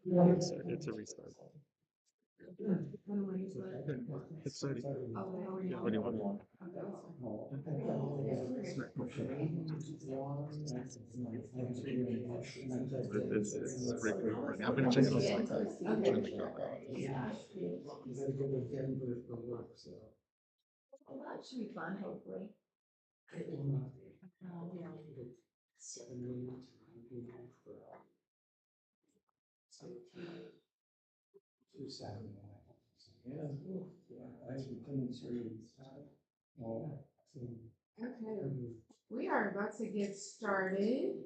It's a restart. It's 30. Yeah, what do you want? It's recording. I'm gonna check it out like that. Turn the camera on. Well, that should be fun, hopefully. Okay, we are about to get started.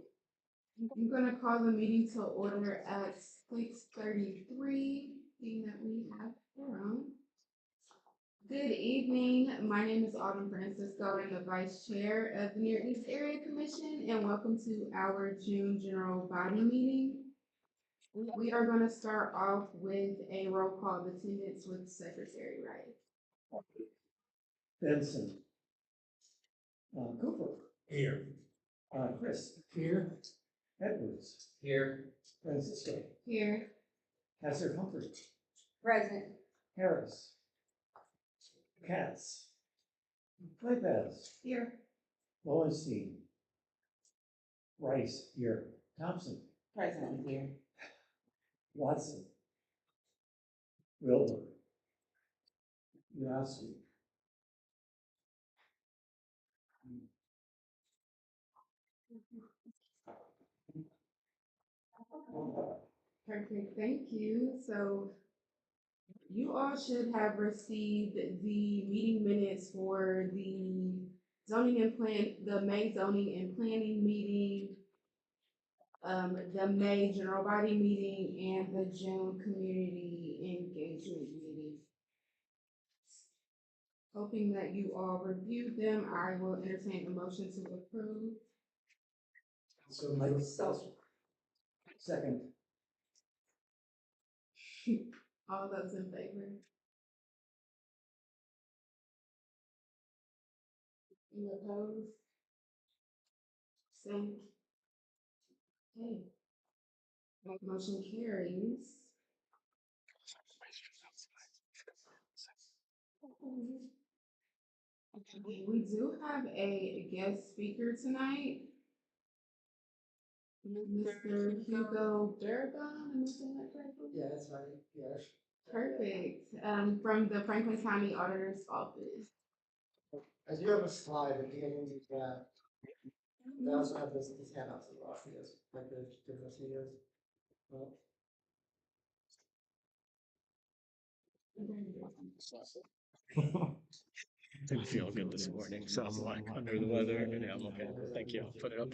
I'm gonna call the meeting to order at 6:33, being that we have forum. Good evening. My name is Autumn Francisco. I'm the Vice Chair of the Near East Area Commission, and welcome to our June General Body Meeting. We are going to start off with a roll call of attendance with Secretary Wright. Benson. Cooper. Here. Chris. Here. Edwards. Here. Francisco. Here. Pastor Humphrey. Present. Harris. Katz. Claypaz. Here. Lowenstein. Rice. Here. Thompson. Present here. Watson. Wilbur. Yasi. Perfect, thank you. So you all should have received the meeting minutes for the May zoning and planning meeting, the May general body meeting, and the June community engagement meeting. Hoping that you all reviewed them, I will entertain a motion to approve. So Michael. Second. All those in favor? Any opposed? Same. Okay. Motion carries. We do have a guest speaker tonight. Mr. Hugo Durban, am I saying that correctly? Yeah, that's right. Yes. Perfect. From the Franklin County Auditor's Office. I do have a slide at the end of that. They also have these handouts as well. Yes, like the different years. Didn't feel good this morning, so I'm like under the weather. And yeah, I'm okay. Thank you. I'll put it up.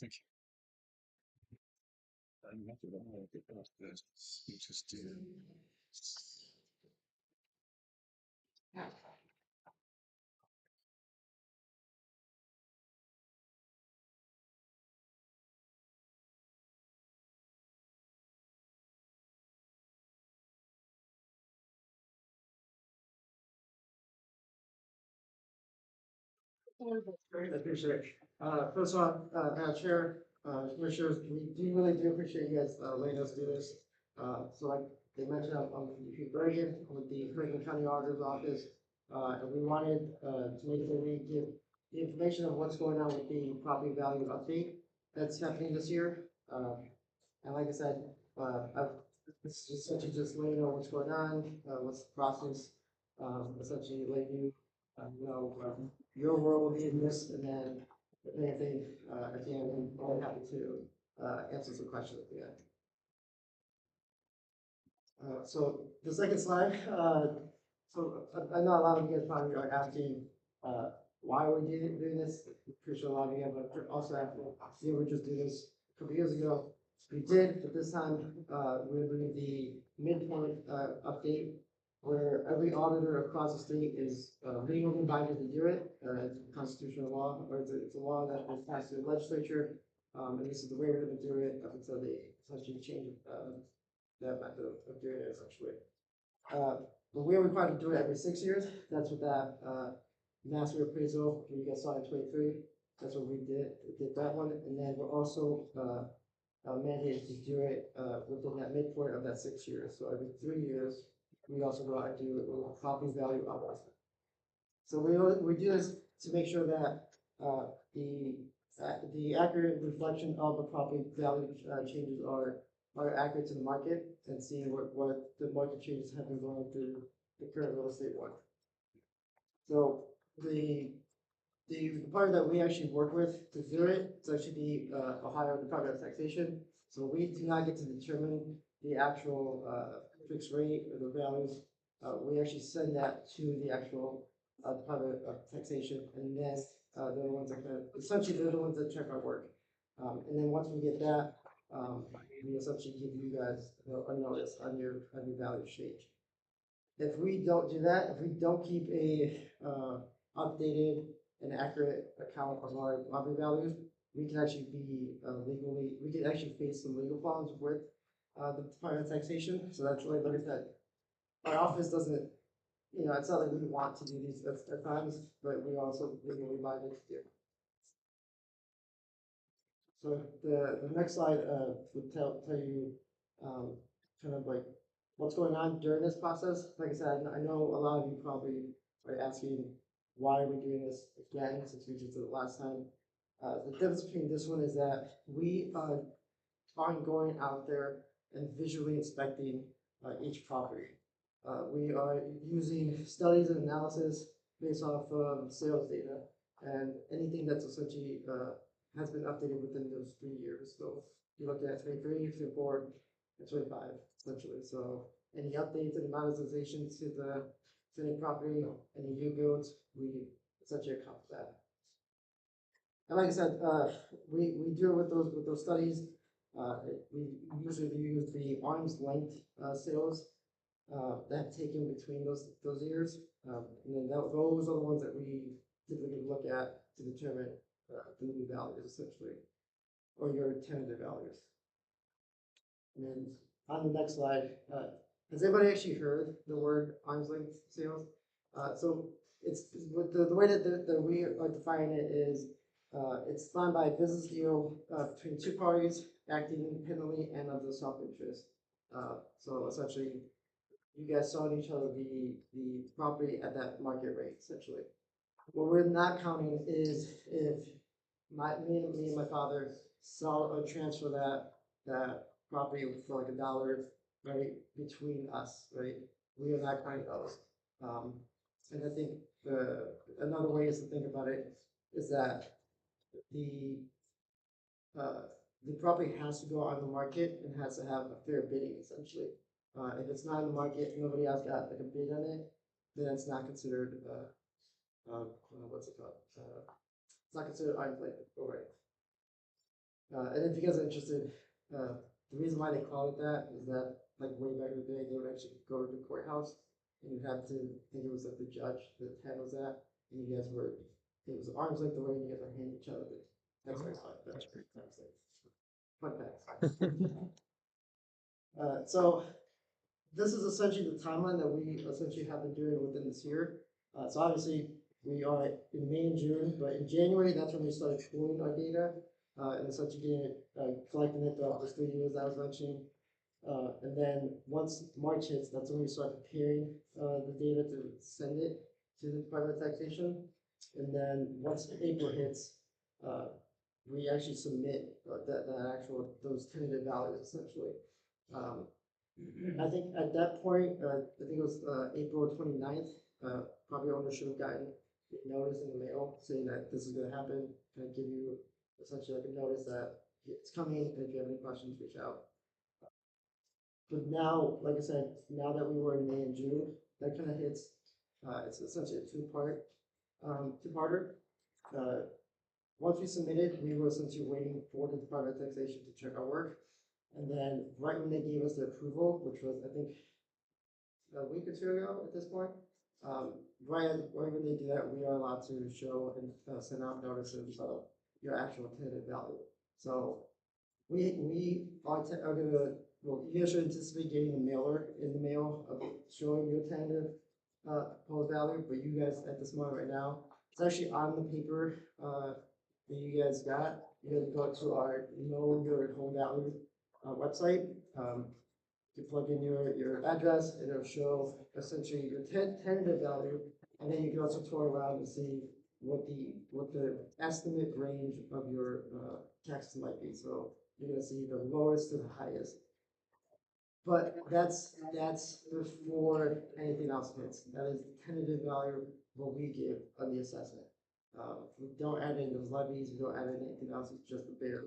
Thank you. I'm not sure how to get past this. You just do. Great, I appreciate it. First off, Madam Chair, Commissioners, we really do appreciate you guys letting us do this. So like they mentioned, I'm Hugh Bergen with the Franklin County Auditor's Office. And we wanted to make sure we give the information of what's going on with the property value update that's happening this year. And like I said, it's essentially just letting you know what's going on, what's the process, essentially letting you your world will be in this, and then if anything, at the end, I'm happy to answer some questions at the end. So the second slide, so I know a lot of you guys probably are asking why are we doing this? I'm pretty sure a lot of you have, but also asking, did we just do this a couple years ago? We did, but this time we're doing the midpoint update where every auditor across the state is legally binded to do it. It's a constitutional law, or it's a law that was passed through the legislature. And this is the way we're going to do it up until they essentially change that method of doing it essentially. But we are required to do it every 6 years. That's what that master appraisal you guys saw in 23. That's what we did that one, and then we're also mandated to do it within that midpoint of that 6 years. So every 3 years, we also go out and do a property value uplift. So we do this to make sure that the accurate reflection of the property value changes are accurate to the market, and seeing what the market changes have been going through the current real estate one. So the department that we actually work with to do it is actually the Ohio Department of Taxation. So we do not get to determine the actual fixed rate or the values. We actually send that to the actual Department of Taxation, and then they're the ones that essentially they're the ones that check our work. And then once we get that, we essentially give you guys a notice on your value change. If we don't do that, if we don't keep a updated and accurate account of our property values, we can actually be we can actually face some legal problems with the Department of Taxation. So that's really, like I said, our office doesn't, it's not like we want to do these at times, but we also legally binded to do. So the next slide would tell you kind of like what's going on during this process. Like I said, I know a lot of you probably are asking, why are we doing this again since we just did it last time? The difference between this one is that we are going out there and visually inspecting each property. We are using studies and analysis based off of sales data and anything that's essentially has been updated within those 3 years. So you look at 23, 24, and 25 essentially. So any updates, any monetizations to any property, any new builds, we essentially account for that. And like I said, we do it with those studies. We usually use the arm's length sales that taken between those years, and then those are the ones that we typically look at to determine the new values essentially, or your tentative values. And then on the next slide, has anybody actually heard the word arm's length sales? So it's the way that we are defining it is it's defined by a business deal between two parties acting independently and of the self-interest. So essentially, you guys selling each other the property at that market rate, essentially. What we're not counting is if me and my father sell or transfer that property for like $1, right, between us, right? We are not counting those. And I think another way is to think about it is that the property has to go on the market and has to have a fair bidding essentially. If it's not in the market, nobody else got like a bid on it, then it's not considered what's it called? It's not considered arm's length, right? And if you guys are interested, the reason why they call it that is that like way back in the day, they would actually go to the courthouse and you had to think it was like the judge that handles that, and you guys were, it was arm's length away, and you guys were handing each other the that's what I thought. That's pretty fun facts. So this is essentially the timeline that we essentially have been doing within this year. So obviously we are in May and June, but in January, that's when we started pooling our data and essentially getting it, collecting it throughout those 3 years that I was mentioning. And then once March hits, that's when we start preparing the data to send it to the Department of Taxation. And then once April hits, we actually submit those tentative values essentially. I think at that point, I think it was April 29th, property owner should have gotten a notice in the mail saying that this is going to happen, and give you essentially like a notice that it's coming, and if you have any questions, reach out. But now, like I said, now that we were in May and June, that kind of hits, it's essentially a two-parter. Once we submitted, we were essentially waiting for the Department of Taxation to check our work. And then right when they gave us the approval, which was, I think, a week or two ago at this point. Right when they do that, we are allowed to show and send out notices of your actual tentative value. So are gonna, well, you guys should anticipate getting a mailer in the mail of showing your tentative proposed value, but you guys at this moment right now, it's actually on the paper that you guys got. You guys go to our Know Your Home Value website. You plug in your address, and it'll show essentially your tentative value, and then you can also tour around and see what the estimate range of your taxes might be. So you're gonna see the lowest to the highest. But that's before anything else hits. That is the tentative value what we give on the assessment. We don't add in those levies, we don't add in anything else, it's just the bare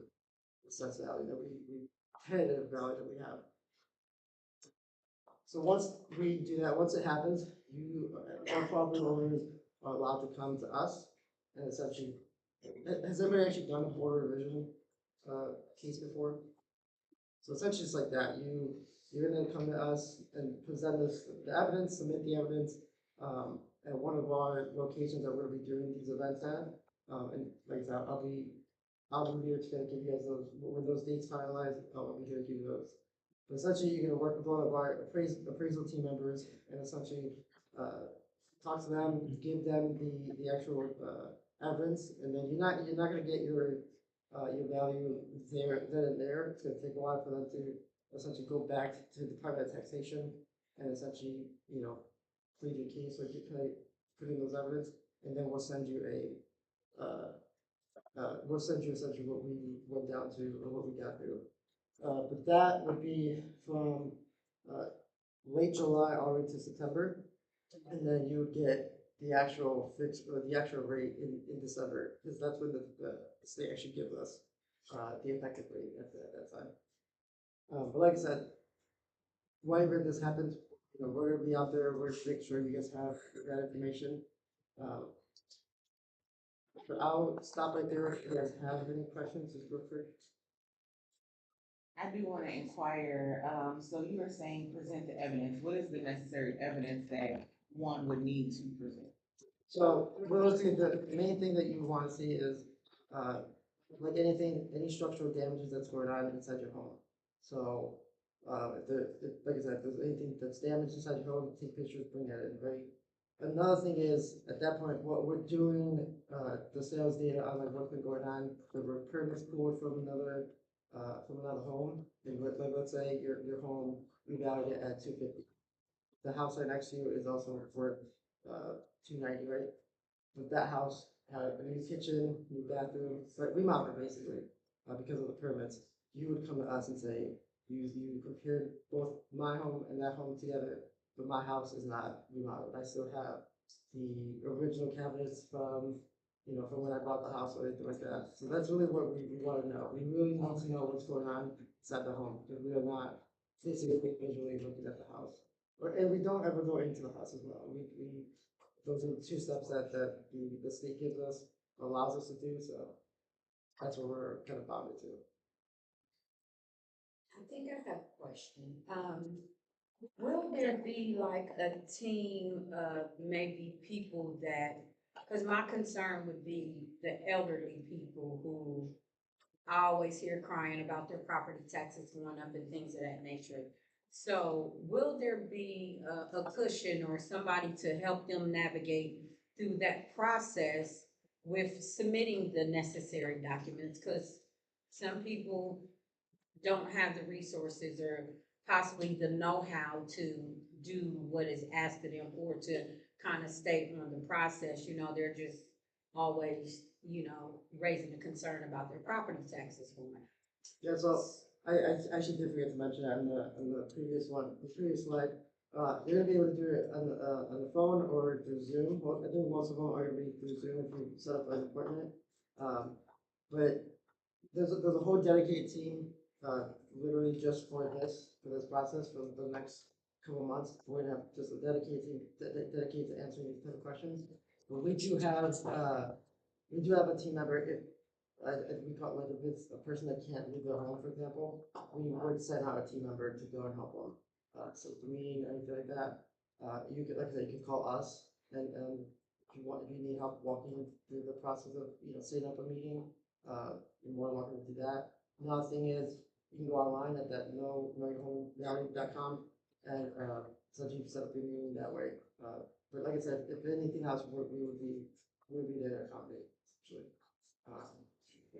assessed value that we tentative value that we have. So once we do that, once it happens, our property owners are allowed to come to us and essentially, has anybody actually done a board revision case before? So essentially it's like that, you're gonna come to us and present us the evidence, submit the evidence, at one of our locations that we'll be doing these events at. And like I said, I'll be here to give you guys those, when those dates finalize, I'll be here to give you those. But essentially, you're gonna work with one of our appraisal team members and essentially, talk to them, give them the actual, evidence, and then you're not gonna get your value there, then and there. It's gonna take a while for them to essentially go back to the Department of Taxation and essentially, plead your case or put in those evidence, and then we'll send you we'll send you essentially what we went down to or what we got through. But that would be from late July all the way to September, and then you would get the actual fix or the actual rate in December, because that's when the state actually gives us the effective rate at that time. But like I said, whenever this happens, we're gonna be out there. We're gonna make sure you guys have that information. So I'll stop right there. If you guys have any questions, just real quick. I do want to inquire, so you were saying present the evidence. What is the necessary evidence that one would need to present? So realistically, the main thing that you want to see is, like anything, any structural damages that's going on inside your home. So, like I said, if there's anything that's damaged inside your home, take pictures, bring that in, right? Another thing is, at that point, what we're doing, the sales data on like what's been going on, the permits pulled from another home, and let's say your home, we valued it at 250. The house right next to you is also worth 290, right? But that house had a new kitchen, new bathroom, but remodeled basically, because of the permits. You would come to us and say, you compared both my home and that home together, but my house is not remodeled. I still have the original cabinets from when I bought the house or anything like that. So that's really what we want to know. We really want to know what's going on inside the home, because we are not physically visually looking at the house. And we don't ever go into the house as well. Those are the two steps that the state gives us, allows us to do, so that's what we're kind of bounded to. I think I have a question. Will there be like a team of maybe people that, because my concern would be the elderly people who I always hear crying about their property taxes going up and things of that nature. So will there be a cushion or somebody to help them navigate through that process with submitting the necessary documents? Because some people don't have the resources or possibly the know-how to do what is asked of them or to kind of stay on the process. They're just always, raising a concern about their property taxes going up. Yeah, so I actually did forget to mention that on the previous one, the previous slide. You're gonna be able to do it on the phone or through Zoom. Well, I think most of them are gonna be through Zoom if you set up an appointment. But there's a whole dedicated team, literally just for this process for the next couple of months. We're gonna have just a dedicated team dedicated to answering these type of questions. But we do have a team member. If we call it, like, if it's a person that can't leave their home, for example, we would send out a team member to go and help them. So green, anything like that. you could, like I said, you can call us and if you need help walking through the process of, setting up a meeting, you're more than welcome to do that. Another thing is, you can go online at that knowyourhomevalley.com and, essentially set up your meeting that way. But like I said, if anything else, we would be there to accommodate, essentially.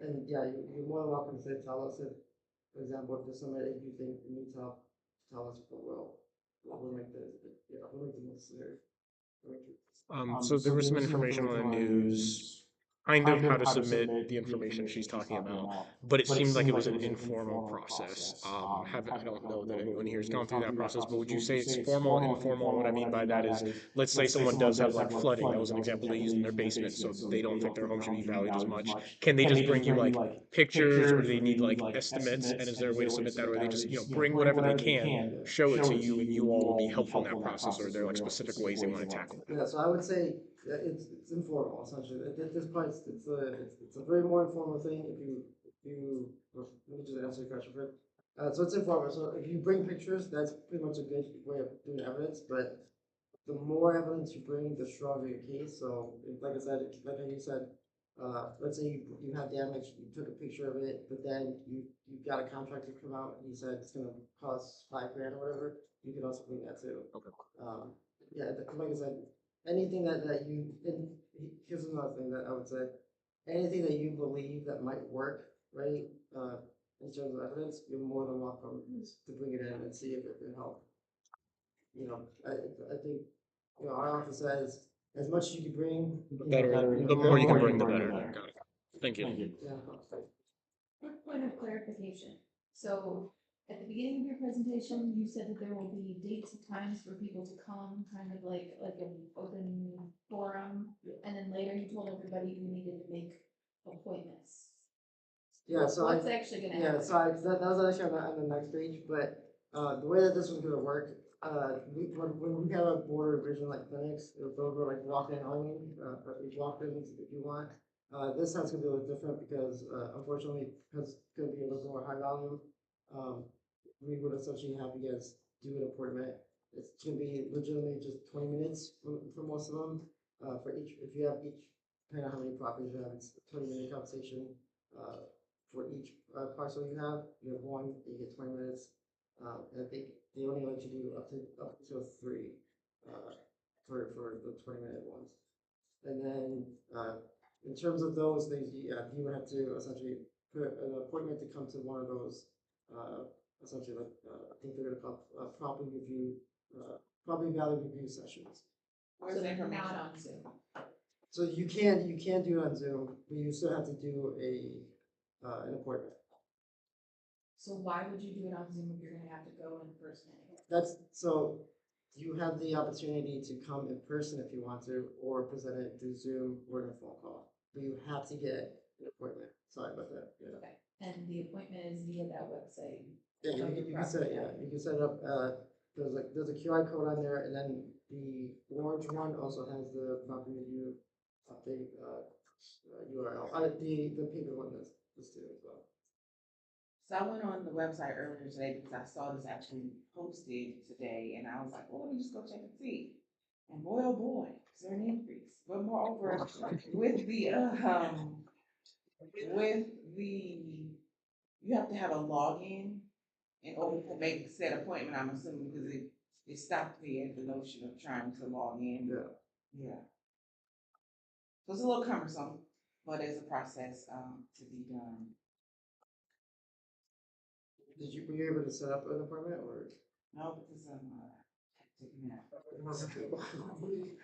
And yeah, you're more than welcome to tell us if, for example, if there's somebody you think needs help, tell us, but we'll make we'll make the necessary arrangements. So there was some information on the news, kind of how to submit the information she's talking about, but it seemed like it was an informal process. I don't know that anyone here has gone through that process, but would you say it's formal, informal? And what I mean by that is, let's say someone does have like flooding. That was an example they used in their basement, so they don't think their home should be valued as much. Can they just bring you like pictures, or do they need like estimates? And is there a way to submit that, or they just, bring whatever they can, show it to you, and you all will be helpful in that process, or are there like specific ways they want to tackle it? Yeah, so I would say it's informal, essentially. At this point, it's a very more informal thing. Well, let me just answer your question first. So it's informal. So if you bring pictures, that's pretty much a good way of doing evidence. But the more evidence you bring, the stronger your case. So, like I said, like you said, let's say you have damage, you took a picture of it, but then you got a contractor come out and he said it's going to cost $5,000 or whatever. You can also bring that too. Okay. Yeah, like I said, anything that you, and here's another thing that I would say, anything that you believe that might work, right? In terms of evidence, you're more than welcome to bring it in and see if it can help. I think, our office says, as much as you can bring, The better, the more you can bring, the better. Got it. Thank you. Yeah. Quick point of clarification. So at the beginning of your presentation, you said that there will be dates and times for people to come, kind of like an open forum. And then later you told everybody you needed to make appointments. Yeah, so What's actually gonna happen? that was actually on the next page, but, the way that this was gonna work, when we have a board of vision like clinics, those are like walk-in only, walk-ins if you want. This sounds gonna be a little different because, unfortunately, because it's gonna be a little more high volume, we would essentially have you guys do an appointment. It's gonna be legitimately just 20 minutes for most of them, for each, if you have each, depending on how many properties you have, it's a 20-minute conversation, for each parcel you have one, you get 20 minutes. And I think they only let you do up to 3 for the 20-minute ones. And then in terms of those things, you would have to essentially put an appointment to come to one of those. Essentially, like I think they're gonna call property value review sessions. Where's So the they're information? not on Zoom. So you can do it on Zoom, but you still have to do an appointment. So why would you do it on Zoom if you're gonna have to go in person anyway? That's so you have the opportunity to come in person if you want to, or present it through Zoom or in a phone call. But you have to get an appointment. Sorry about that. Yeah. Okay, and the appointment is via that website. Yeah, you can set it up. There's a QR code on there, and then the orange one also has the property review update URL. The paper one is listed as well. So I went on the website earlier today because I saw this actually posted today, and I was like, well, let me just go check and see. And boy, oh boy, is there an increase? But moreover, with you have to have a login in order to make said appointment, I'm assuming, because it stopped me at the notion of trying to log in. Yeah. Yeah. So it's a little cumbersome, but there's a process, to be done. Were you able to set up an appointment or? No, because taking that.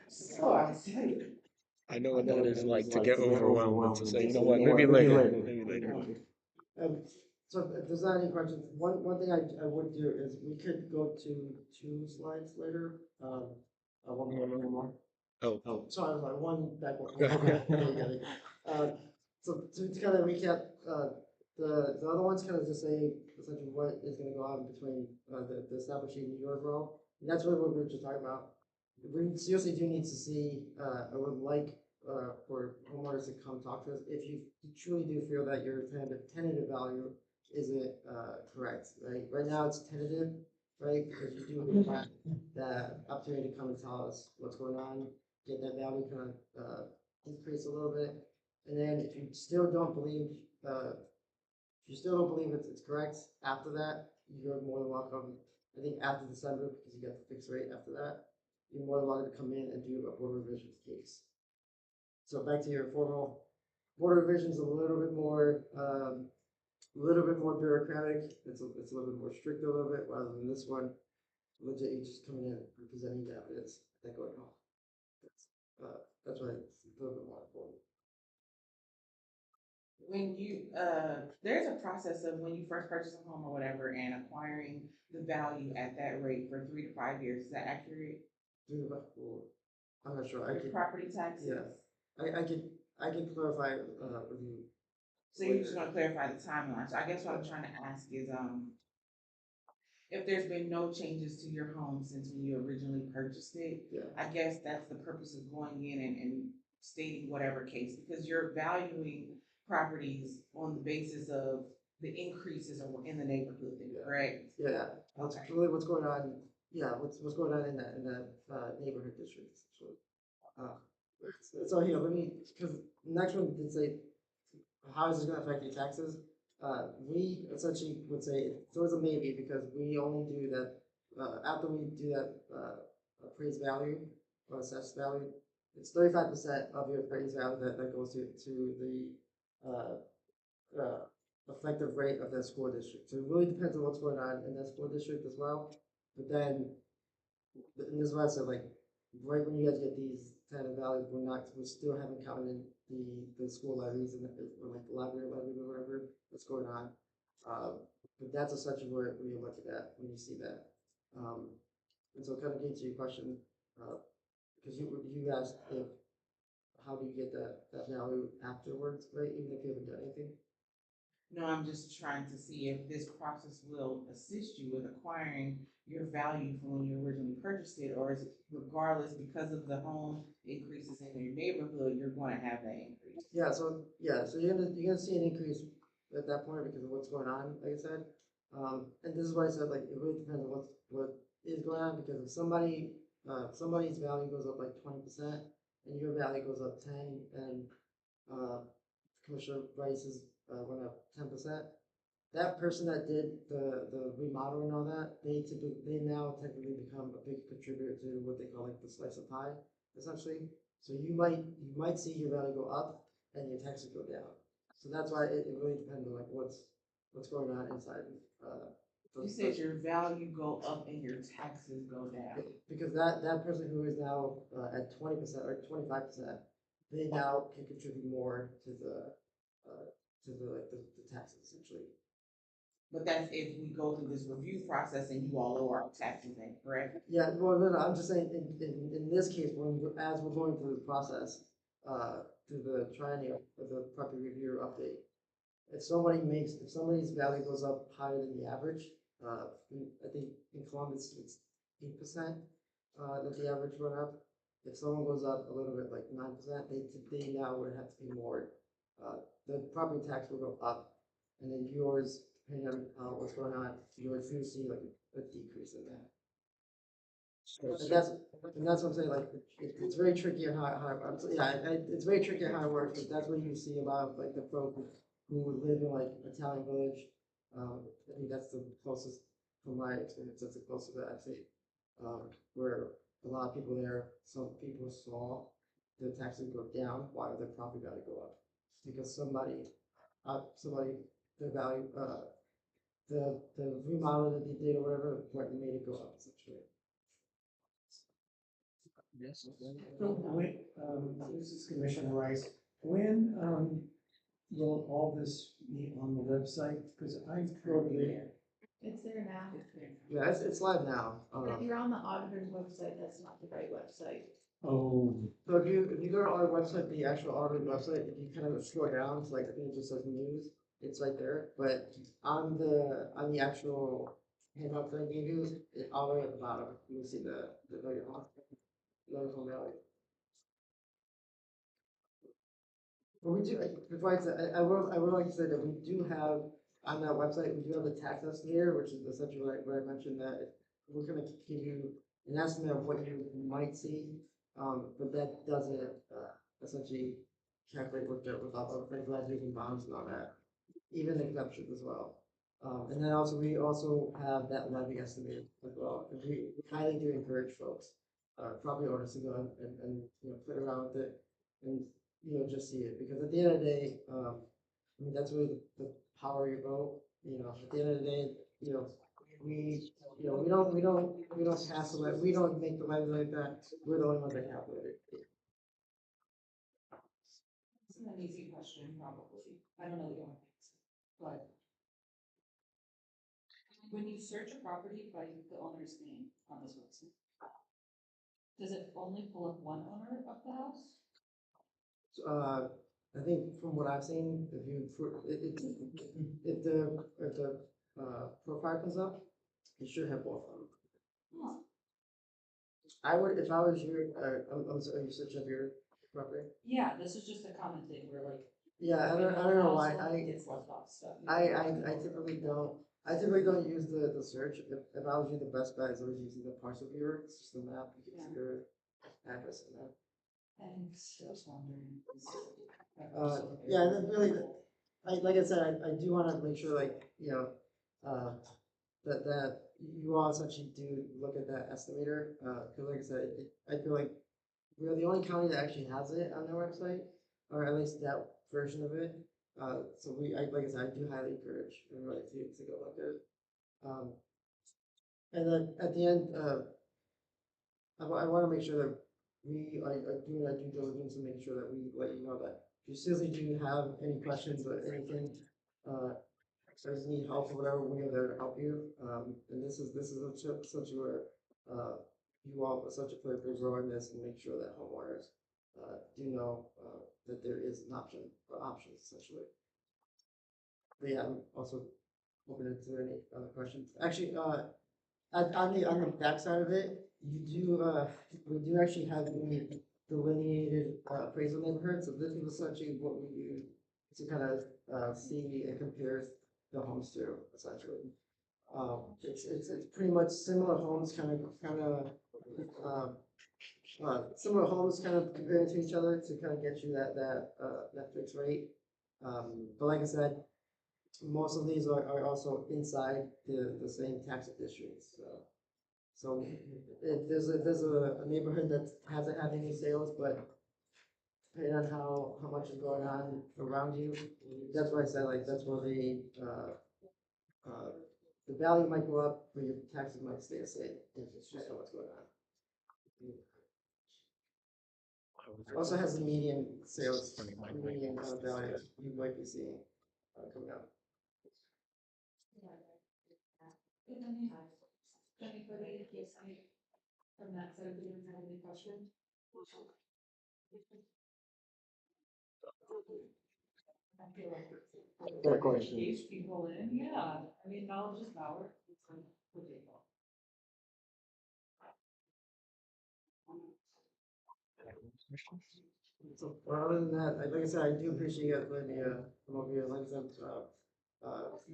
So I say. I know what that is like to get overwhelmed and to say, you know what, maybe later, maybe later. So if there's not any questions, one thing I would do is we could go to 2 slides later. One more. Oh, Sorry, I was like one back one. Okay. So to kind of recap, the other ones kind of just say essentially what is going to go on between the establishing your role. And that's really what we were just talking about. We seriously do need to see, I would like for homeowners to come talk to us if you truly do feel that your tentative value isn't correct. Right now it's tentative, right? Because you do have that opportunity to come and tell us what's going on, get that value kind of, increase a little bit. And then if you still don't believe, it's correct after that, you're more than welcome, I think after December, because you get the fixed rate after that, you're more than welcome to come in and do a board revision case. So back to your formal board revision is a little bit more bureaucratic. It's a little bit more strict a little bit rather than this one. Legit, you just coming in and presenting the evidence that going on. That's why it's a little bit more important. When you, there's a process of when you first purchase a home or whatever and acquiring the value at that rate for 3 to 5 years. Is that accurate? I'm not sure. Your property taxes? Yeah. I can clarify with you. So you just want to clarify the timeline. So I guess what I'm trying to ask is, if there's been no changes to your home since when you originally purchased it, Yeah. I guess that's the purpose of going in and stating whatever case, because you're valuing properties on the basis of the increases in the neighborhood, correct? Yeah, that's Okay. really what's going on. Yeah, what's going on in that neighborhood district. So here, let me, because the next one did say, how is this going to affect your taxes? We essentially would say it's always a maybe because we only do that after we do that appraised value or assessed value. It's 35% of your appraised value that goes to the effective rate of that school district. So it really depends on what's going on in that school district as well. But then, and this is why I said, like, right when you guys get these kind of values, we still haven't counted in the school levies and or like the library levy or whatever that's going on. But that's essentially where you look at that when you see that. And so kind of getting to your question, because you asked if how do you get that value afterwards, right? Even if you haven't done anything. No, I'm just trying to see if this process will assist you with acquiring your value from when you originally purchased it, or is it regardless because of the home increases in your neighborhood, you're going to have that increase? So you're gonna see an increase at that point because of what's going on, like I said. And this is why I said like it really depends on what is going on because if somebody's value goes up like 20% and your value goes up 10 and Commissioner Rice's went up 10%. That person that did the remodel and all that, they now technically become a big contributor to what they call like the slice of pie, essentially. So you might see your value go up and your taxes go down. So that's why it really depends on like what's going on inside. You said your value go up and your taxes go down. Because that person who is now at 20% or 25%, they now can contribute more to the taxes essentially. But that's if we go through this review process and you all lower our taxes, then, correct? Yeah, well, no, I'm just saying in this case, as we're going through the process, through the triennial, the property review update, if somebody's value goes up higher than the average, I think in Columbus it's 8%, that the average went up. If someone goes up a little bit, like 9%, they now would have to pay more. The property tax will go up, and then yours, depending on what's going on, yours you see like a decrease in that. And that's what I'm saying. Like it's very tricky on it's very tricky on how it works. But that's what you see a lot of like the folks who live in like Italian Village. I think that's the closest, from my experience, that's the closest that I've seen. Where a lot of people there, some people saw the taxes go down while their property value go up because somebody the value the remodel that they did or whatever made it go up essentially. Yes. So when, this is Commissioner Rice, when, will all this be on the website? Because I totally. It's there now. Yeah, it's live now. If you're on the auditor's website, that's not the right website. Oh, So if you go to our website, the actual auditor website, if you kind of scroll down, it's like I think it just says news. It's right there. But on the actual handout that I gave you, all the way at the bottom, you can see the very home value. But we do, before I would like to say that we do have, on that website, we do have the tax estimator, which is essentially what I mentioned, that we're gonna give you an estimate of what you might see, but that doesn't, essentially calculate with other things like making bonds and all that, even exemptions as well. And then also, we also have that levy estimated as well, and we highly do encourage folks, property owners to go and, you know, play around with it and, you know, just see it, because at the end of the day, I mean, that's really the power of your vote, you know, at the end of the day, you know, we don't pass the levy, we don't make the levy like that, we're the only ones that calculate it. This is an easy question, probably. I don't know the answer, but when you search a property by the owner's name on this website, does it only pull up one owner of the house? I think from what I've seen, if you, if the, profile comes up, it should have both of them. Huh. I would, if I was you, I'm sorry, you search up your property? Yeah, this is just a common thing where like. Yeah, I don't know why, Gets left off stuff. I typically don't use the search. If I was you, the best bet is always using the parcel viewer. It's just the map, you can see your address in that. Thanks, I was wondering. Yeah, and then really, like I said, I do wanna make sure, like, you know, that you all essentially do look at that estimator, cause like I said, I feel like we're the only county that actually has it on their website, or at least that version of it. So like I said, I do highly encourage everybody to go look at it. And then at the end, I wanna make sure that we are doing our due diligence and making sure that we let you know that if you seriously do have any questions or anything, or just need help or whatever, we're there to help you. And this is such where, you all essentially play a big role in this and make sure that homeowners, do know, that there is an option, or options essentially. But yeah, I'm also open to any other questions. Actually, on the back side of it, you do, we do actually have the delineated, appraisal neighborhood, so this is essentially what we use to kind of, see and compare the homes to, essentially. It's pretty much similar homes, similar homes kind of compared to each other to kind of get you that fixed rate. But like I said, most of these are also inside the same tax districts, so if there's a neighborhood that hasn't had any sales, but depending on how much is going on around you, that's why I said, like, that's where the value might go up, but your taxes might stay the same, it's just what's going on. Also has the median sales, median value you might be seeing, coming up. Anybody from that side of the room have any questions? I feel like Fair question. engage people in, yeah, I mean, knowledge is power. For people. So, other than that, like I said, I do appreciate you guys letting me, come over here, like I said,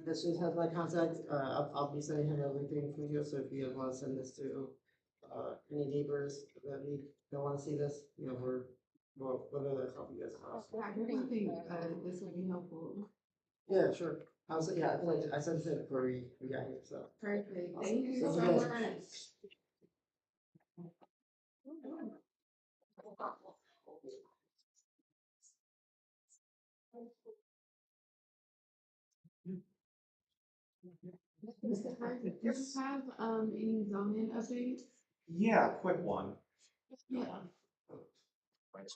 this just has my contact, I'll be sending him everything for you, so if you guys wanna send this to, any neighbors that don't wanna see this, you know, we're there to help you guys out. I definitely think, this would be helpful. Yeah, sure. I was, yeah, I think I sent it before we got here, so. Perfect, Awesome. thank you so Thank you guys. much. Mr. Hurd, do you have, any zoning updates? Yeah, quick one. Yeah. Thank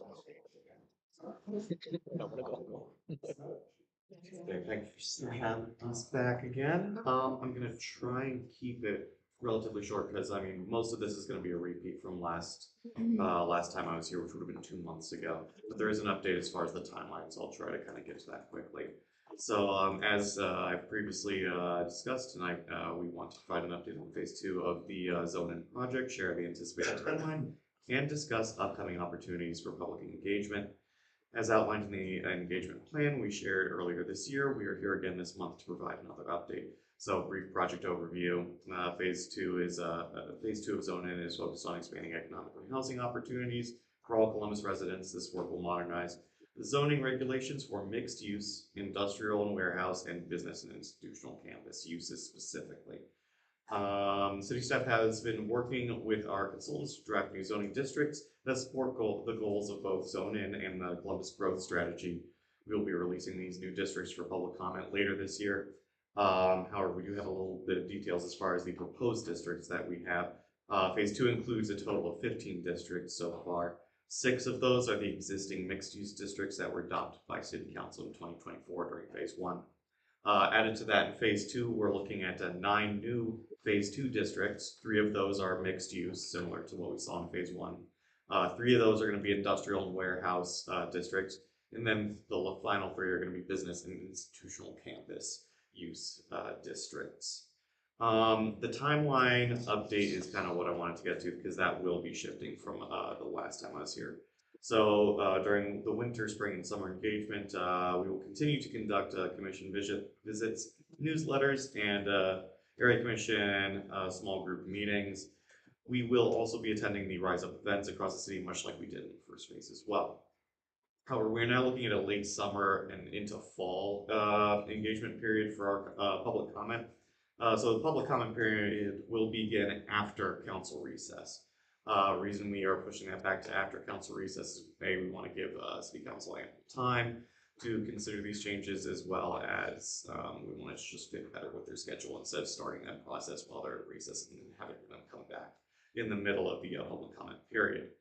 you for having us back again. I'm gonna try and keep it relatively short because I mean, most of this is gonna be a repeat from last time I was here, which would have been 2 months ago. But there is an update as far as the timeline, so I'll try to kind of get to that quickly. So as I've previously discussed tonight, we want to provide an update on phase 2 of the zoning project, share the anticipated timeline, and discuss upcoming opportunities for public engagement. As outlined in the engagement plan we shared earlier this year, we are here again this month to provide another update. So brief project overview. Phase two of Zone In is focused on expanding economic and housing opportunities for all Columbus residents. This work will modernize the zoning regulations for mixed use, industrial and warehouse, and business and institutional campus uses specifically. City staff has been working with our consultants to draft new zoning districts that support the goals of both Zone In and the Columbus Growth Strategy. We will be releasing these new districts for public comment later this year. However, we do have a little bit of details as far as the proposed districts that we have. Phase two includes a total of 15 districts so far. 6 of those are the existing mixed-use districts that were adopted by City Council in 2024 during phase one. Added to that in phase two, we're looking at 9 new phase two districts. 3 of those are mixed use, similar to what we saw in phase one. 3 of those are going to be industrial and warehouse districts. And then the final 3 are going to be business and institutional campus use districts. The timeline update is kind of what I wanted to get to because that will be shifting from the last time I was here. So during the winter, spring, and summer engagement, we will continue to conduct commission visits, newsletters, and area commission small group meetings. We will also be attending the Rise Up events across the city, much like we did in the first phase as well. However, we're now looking at a late summer and into fall engagement period for our public comment. So the public comment period will begin after council recess. Reason we are pushing that back to after council recess is we want to give city council ample time to consider these changes, as well as we want to just fit better with their schedule instead of starting that process while they're at recess and having them come back in the middle of the public comment period.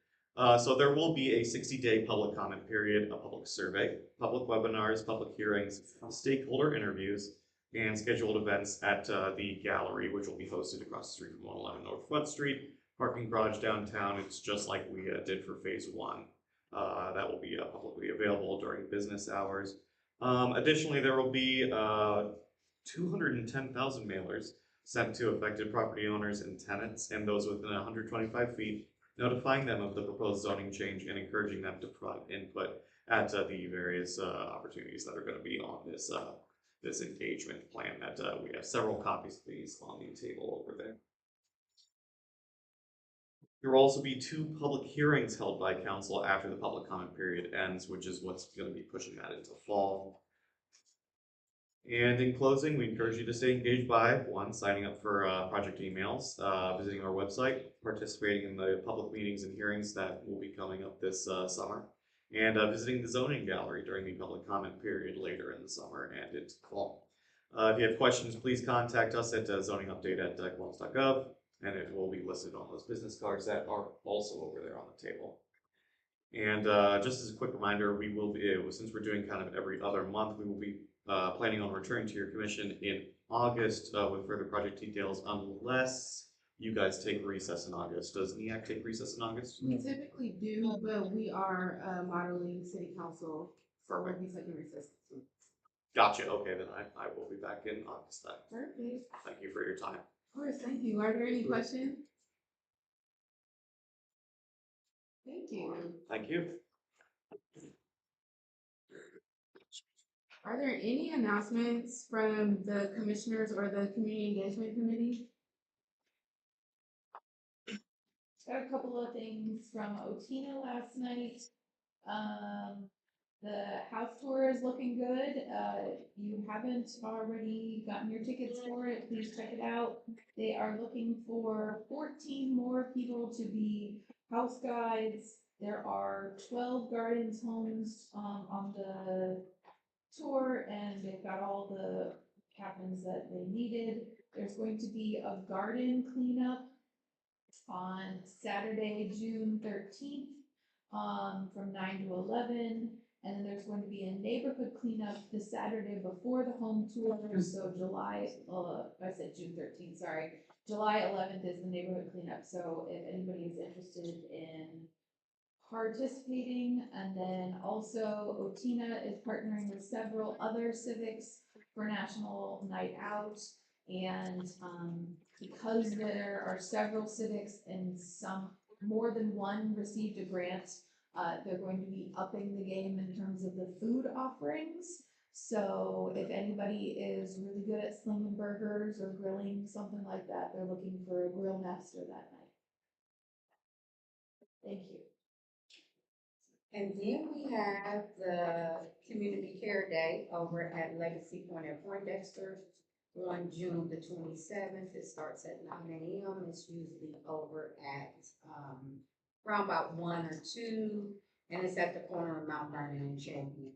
So there will be a 60-day public comment period, a public survey, public webinars, public hearings, stakeholder interviews, and scheduled events at the gallery, which will be hosted across the street from 111 North Front Street. Parking garage downtown. It's just like we did for phase one. That will be publicly available during business hours. Additionally, there will be 210,000 mailers sent to affected property owners and tenants and those within 125 feet, notifying them of the proposed zoning change and encouraging them to provide input at the various opportunities that are going to be on this this engagement plan. That we have several copies of these on the table over there. There will also be 2 public hearings held by council after the public comment period ends, which is what's going to be pushing that into fall. And in closing, we encourage you to stay engaged by 1, signing up for project emails, visiting our website, participating in the public meetings and hearings that will be coming up this summer, and visiting the zoning gallery during the public comment period later in the summer and into the fall. If you have questions, please contact us at zoningupdate@columbus.gov. And it will be listed on those business cards that are also over there on the table. And just as a quick reminder, we will be, since we're doing kind of every other month, we will be planning on returning to your commission in August with further project details, unless you guys take recess in August. Does NEAC take recess in August? We typically do, but we are modeling city council for when we second recess. Gotcha. Okay, then I will be back in August then. Perfect. Thank you for your time. Of course, thank you. Are there any questions? Thank you. Thank you. Are there any announcements from the commissioners or the community engagement committee? Got a couple of things from Otina last night. The house tour is looking good. You haven't already gotten your tickets for it, please check it out. They are looking for 14 more people to be house guides. There are 12 gardens homes on the tour, and they've got all the cabins that they needed. There's going to be a garden cleanup on Saturday, June 13th, from 9 to 11. And then there's going to be a neighborhood cleanup the Saturday before the home tour. So I said June 13th, sorry. July 11th is the neighborhood cleanup. So if anybody is interested in participating, and then also Otina is partnering with several other civics for National Night Out. And because there are several civics and some more than one received a grant, They're going to be upping the game in terms of the food offerings. So if anybody is really good at slinging burgers or grilling, something like that, they're looking for a grill master that night. Thank you. And then we have the Community Care Day over at Legacy Point at Poindexter on June the 27th. It starts at 9 a.m. It's usually over at around about 1 or 2, and it's at the corner of Mount Vernon and Champion.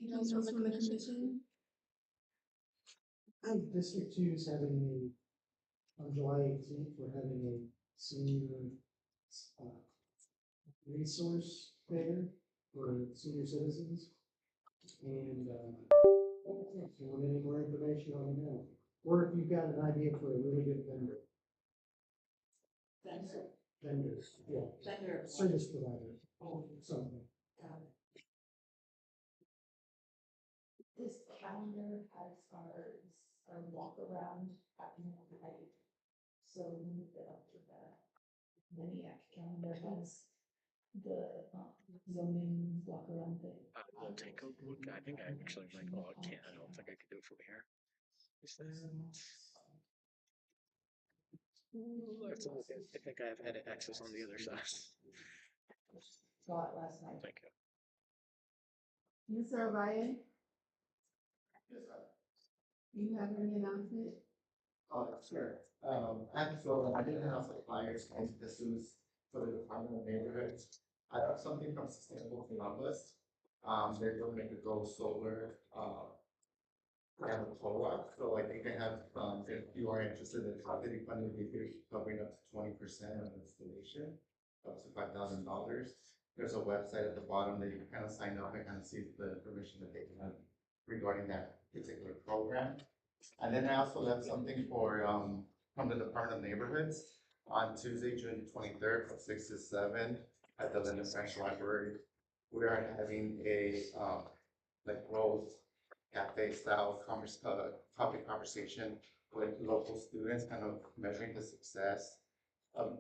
Anything else from the commission? District Two is having on July 18th, we're having a senior uh, resource fair for senior citizens. And if you want any more information on that, or if you've got an idea for a really good vendor. Vendors, yeah. Vendor. Service provider, something. This calendar has our walk around happening tonight. So we move it up to that. The NEAC calendar has the zoning walk around thing. I'll take a look. I think I actually might. Oh, I can't. I don't think I can do it from here. Is that? Let's look at. I think I have edit access on the other side. Saw it last night. Thank you. Mr. O'Brien, Yes, sir. do you have any announcement? Sure. So I didn't have suppliers and this was for the Department of Neighborhoods. I got something from Sustainable Columbus. They're going to go solar, and a co-op. So I think I have, if you are interested in property funding, we could covering up to 20% of installation, up to $5,000. There's a website at the bottom that you can kind of sign up and kind of see the information that they can have regarding that particular program. And then I also left something for, from the Department of Neighborhoods on Tuesday, June 23rd from 6 to 7 at the Linden Branch Library. We are having a, like Rose Cafe style coffee conversation with local students, kind of measuring the success of,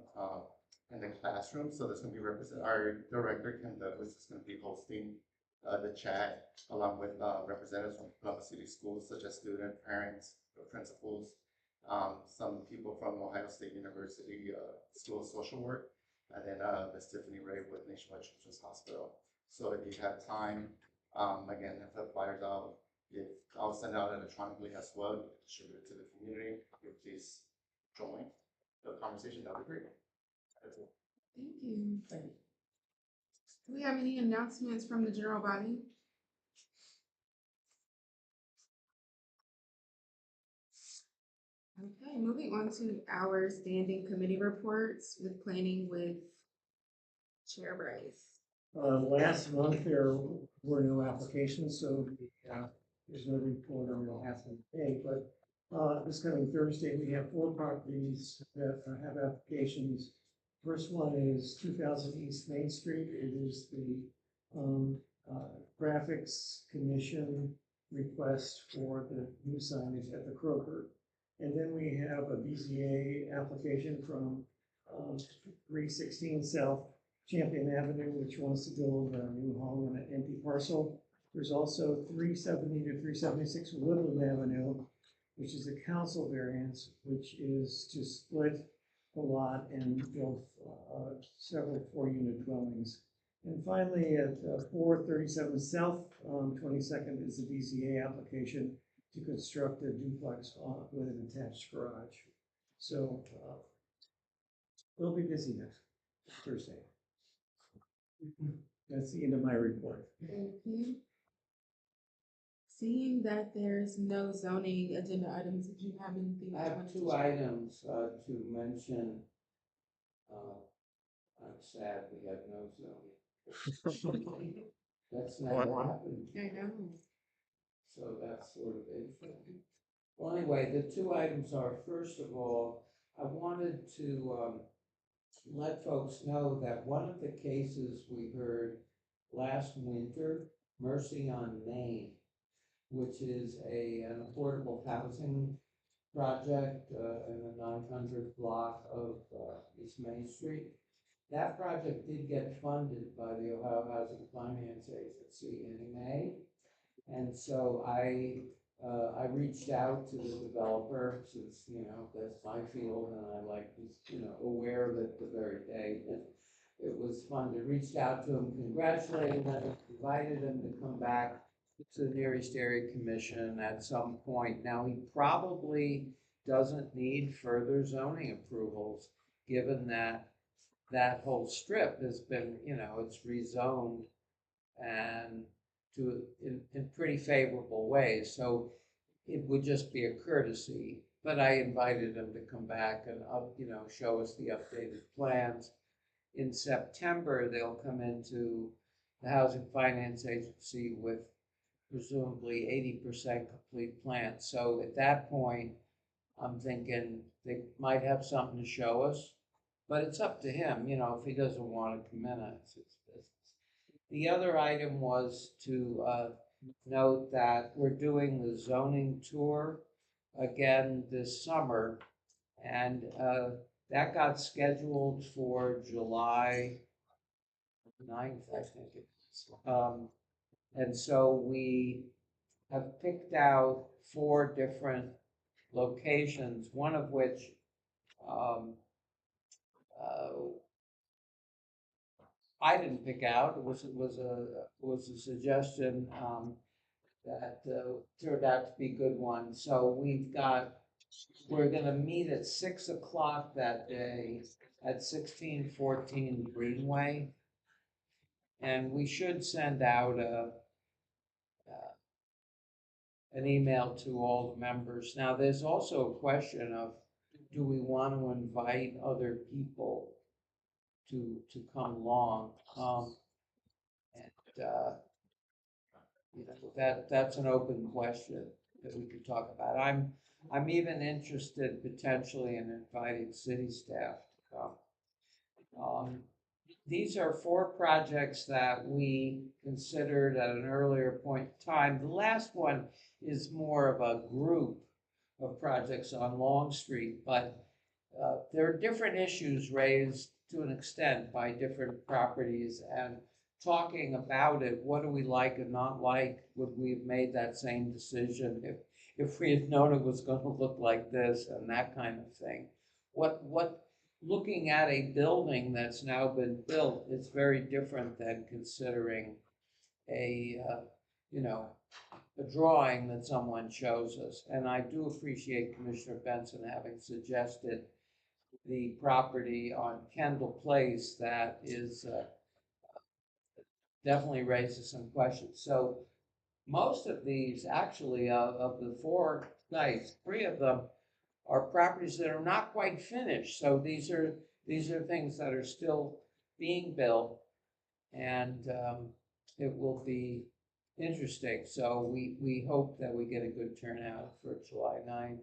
in the classroom. So that's gonna be our director, Kim Douglas, is gonna be hosting the chat along with representatives from Columbus City Schools, such as student, parents, principals, some people from Ohio State University School of Social Work, and then Ms. Tiffany Ray with Nationwide Children's Hospital. So if you have time, again, if the flyers out, if I'll send out electronically as well, you can distribute it to the community. If you please join the conversation, that would be great. That's it. Thank you. Do we have any announcements from the general body? Okay, moving on to our standing committee reports with planning with Chair Bryce. Last month, there were no applications, so there's no report on what happened today, but this coming Thursday, we have 4 properties that have applications. First one is 2000 East Main Street. It is the Graphics Commission request for the new signage at the Kroger. And then we have a BZA application from 316 South Champion Avenue, which wants to build a new home on an empty parcel. There's also 370 to 376 Woodland Avenue, which is a council variance, which is to split the lot and build several 4-unit dwellings. And finally, at 437 South 22nd is the BZA application to construct a duplex with an attached garage. So we'll be busy next Thursday. That's the end of my report. Thank you. Seeing that there's no zoning agenda items, did you have anything? I have 2 items to mention. I'm sad we have no zoning. That's never happened. I know. So that's sort of interesting. Well, anyway, the 2 items are, first of all, I wanted to let folks know that one of the cases we heard last winter, Mercy on Main, which is an affordable housing project, in the 900 block of, East Main Street. That project did get funded by the Ohio Housing Finance Agency in May. And so I reached out to the developer, since, that's my field, and I was, aware of it the very day that it was funded. Reached out to him, congratulated him, invited him to come back to the Near East Area Commission at some point. Now, he probably doesn't need further zoning approvals, given that that whole strip has been, it's rezoned and in pretty favorable ways. So it would just be a courtesy, but I invited him to come back and, show us the updated plans. In September, they'll come into the Housing Finance Agency with presumably 80% complete plans. So at that point, I'm thinking they might have something to show us, but it's up to him, if he doesn't want to come in, it's his business. The other item was to note that we're doing the zoning tour again this summer, and that got scheduled for July 9th, I think it is. And so we have picked out 4 different locations, one of which um, uh, I didn't pick out. It was a suggestion that turned out to be a good one. So we're going to meet at 6 o'clock that day at 1614 Greenway, and we should send out an email to all the members. Now, there's also a question of, do we want to invite other people to come along? And that's an open question that we could talk about. I'm even interested potentially in inviting city staff to come. These are 4 projects that we considered at an earlier point in time. The last one is more of a group of projects on Long Street, but there are different issues raised to an extent by different properties, and talking about it, what do we like and not like? Would we have made that same decision if we had known it was going to look like this, and that kind of thing? What looking at a building that's now been built is very different than considering a a drawing that someone shows us. And I do appreciate Commissioner Benson having suggested the property on Kendall Place that is definitely raises some questions. So most of these, actually, of the 4 sites, 3 of them are properties that are not quite finished. So these are things that are still being built, and it will be interesting. So we hope that we get a good turnout for July 9th.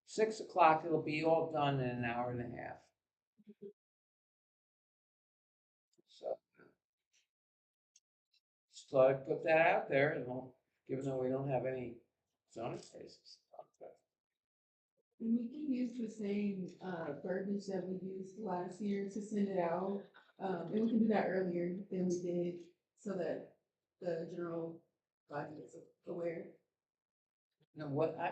6 o'clock, it'll be all done in an hour and a half. So just thought I'd put that out there, and given that we don't have any zoning cases. And we can use the same verbiage that we used last year to send it out. And we can do that earlier than we did, so that the general body is aware. No,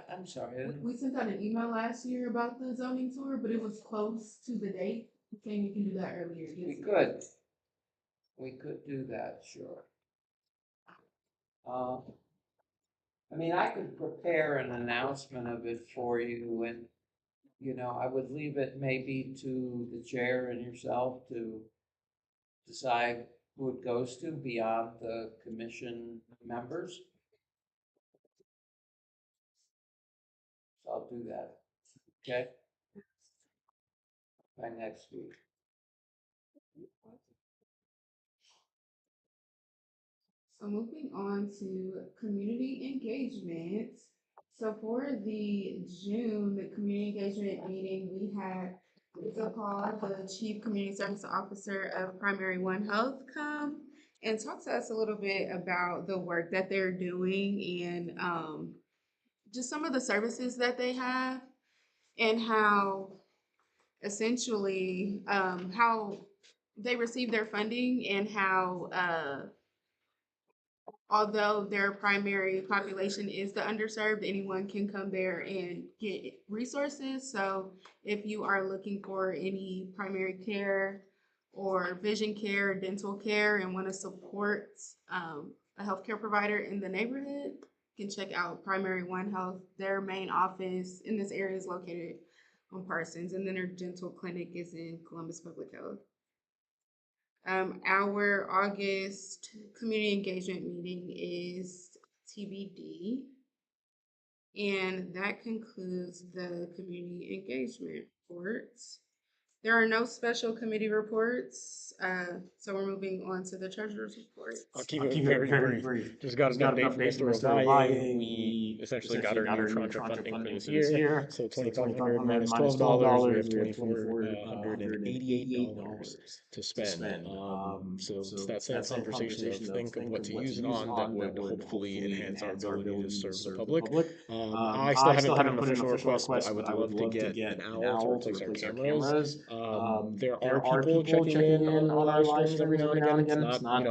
I'm sorry. I didn't- We sent out an email last year about the zoning tour, but it was close to the date. I'm saying we can do that earlier. We could. We could do that, sure. I mean, I could prepare an announcement of it for you, and, I would leave it maybe to the chair and yourself to decide who it goes to beyond the commission members. So I'll do that, okay? By next week. So moving on to community engagement. So for the June, the community engagement meeting, we had Lisa Paul, the Chief Community Service Officer of Primary One Health, come and talk to us a little bit about the work that they're doing and just some of the services that they have. and how essentially how they receive their funding and how although their primary population is the underserved, anyone can come there and get resources. So if you are looking for any primary care or vision care, dental care, and want to support a healthcare provider in the neighborhood, you can check out Primary One Health. Their main office in this area is located on Parsons, and then their dental clinic is in Columbus Public Health. Our August community engagement meeting is TBD. And that concludes the community engagement reports. There are no special committee reports, so we're moving on to the treasurer's report. I'll keep it very brief. Just got an update from Mr. Ovaye. We essentially got our new tranche of funding for this year. So $2,500 minus $12, we have $2,488 to spend. So it's that same conversation of think of what to use it on that would hopefully enhance our ability to serve the public. I still haven't put in an official request, but I would love to get an owl to replace our cameras. There are people checking in on our live streams every now and again. It's not,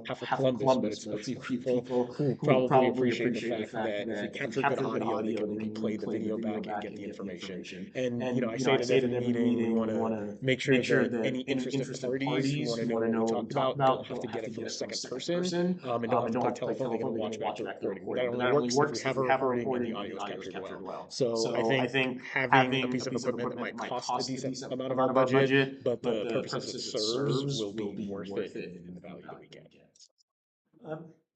half of Columbus, but it's a few people who probably appreciate the fact that if we capture good audio, they can replay the video back and get the information. And, I say it at every meeting, we want to make sure that any interested parties who want to know what we talked about don't have to get it from a second person, and don't have to play telephone, they can watch back the recording. That only works if we have a recording and the audio is captured well. So I think having a piece of equipment that might cost a decent amount of our budget, but the purposes it serves will be worth it in the value that we get.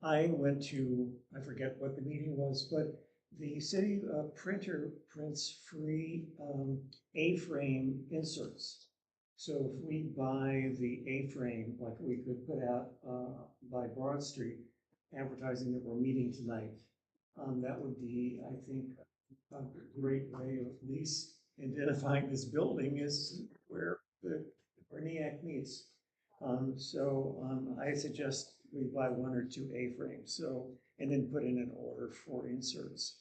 I went to, I forget what the meeting was, but the city printer prints free A-frame inserts. So if we buy the A-frame, like we could put out by Broad Street, advertising that we're meeting tonight, that would be, I think, a great way of at least identifying this building is where NEAC meets. I suggest we buy one or two A-frames, and then put in an order for inserts.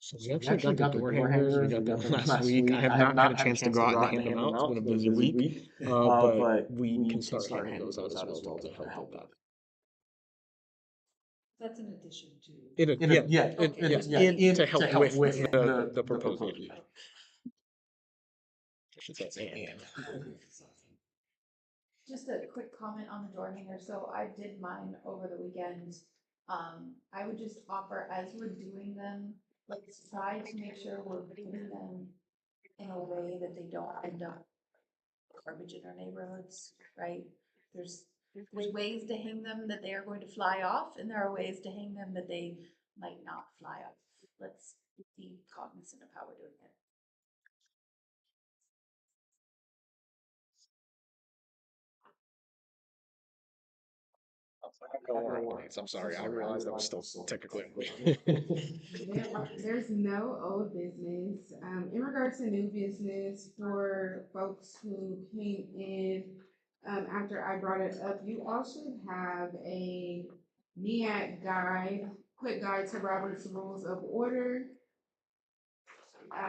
So we actually got the door hangers. We got them last week. I have not had a chance to go out and hand them out. It's been a busy week, but we can start handing those out as well to help with that. That's in addition to. To help with the proposal. I should say and. Just a quick comment on the door hanger. So I did mine over the weekend. I would just offer as we're doing them, let's try to make sure we're putting them in a way that they don't end up garbage in our neighborhoods, right? There's ways to hang them that they are going to fly off, and there are ways to hang them that they might not fly off. Let's be cognizant of how we're doing it. I'm sorry, I realized that was still technically. There's no old business. In regards to new business, for folks who came in after I brought it up, you also have a NEAC guide, quick guide to Robert's Rules of Order.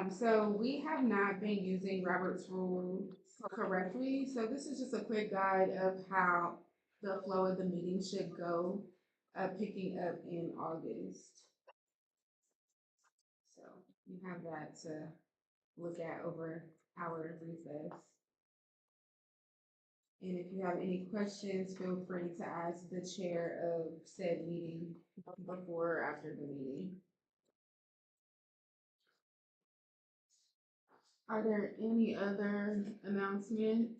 So we have not been using Robert's Rules correctly. So this is just a quick guide of how the flow of the meeting should go, picking up in August. So you have that to look at over our recess. And if you have any questions, feel free to ask the chair of said meeting before or after the meeting. Are there any other announcements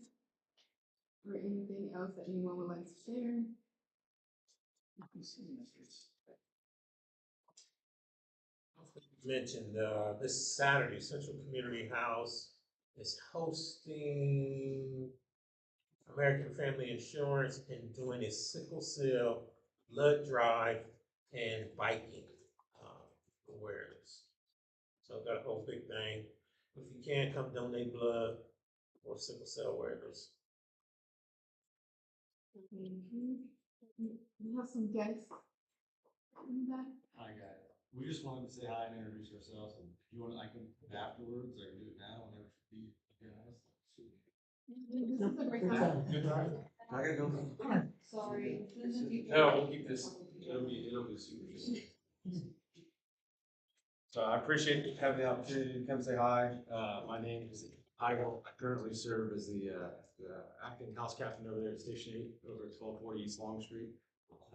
or anything else that anyone would like to share? Mentioned this Saturday, Central Community House is hosting American Family Insurance and doing a sickle cell blood drive and biking awareness. So I've got a whole big thing. If you can, come donate blood for sickle cell awareness. We have some guests in the back. I got it. we just wanted to say hi and introduce ourselves, and if you want, I can do it afterwards, I can do it now, whenever you guys. This is a great time. Good time. I gotta go. Sorry. This is a- No, we'll keep this, it'll be super short. So I appreciate having the opportunity to come say hi. My name is Igo. I currently serve as the acting house captain over there at Station 8, over at 1240 East Long Street.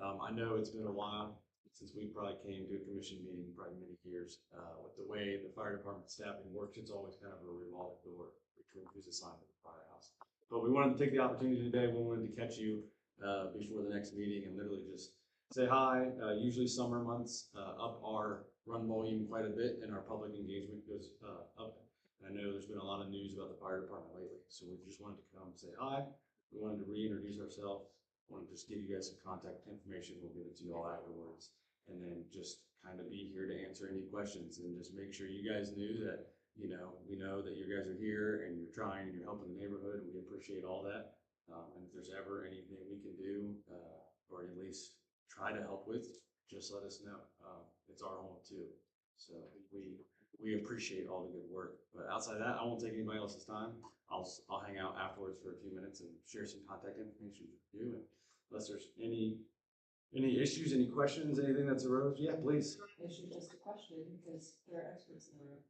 I know it's been a while since we probably came to a commission meeting, probably many years. With the way the fire department staffing works, it's always kind of a revolving door between who's assigned to the firehouse. But we wanted to take the opportunity today, we wanted to catch you before the next meeting and literally just say hi. Usually summer months up our run volume quite a bit and our public engagement goes up. I know there's been a lot of news about the fire department lately, so we just wanted to come say hi. We wanted to reintroduce ourselves. Want to just give you guys some contact information. We'll give it to you all afterwards. And then just kind of be here to answer any questions and just make sure you guys knew that, you know, we know that you guys are here and you're trying and you're helping the neighborhood, and we appreciate all that. And if there's ever anything we can do, or at least try to help with, just let us know. It's our home too. So we appreciate all the good work. But outside of that, I won't take anybody else's time. I'll hang out afterwards for a few minutes and share some contact information with you. And unless there's any issues, any questions, anything that's arose, yeah, please. Issue, just a question, because there are experts in the room.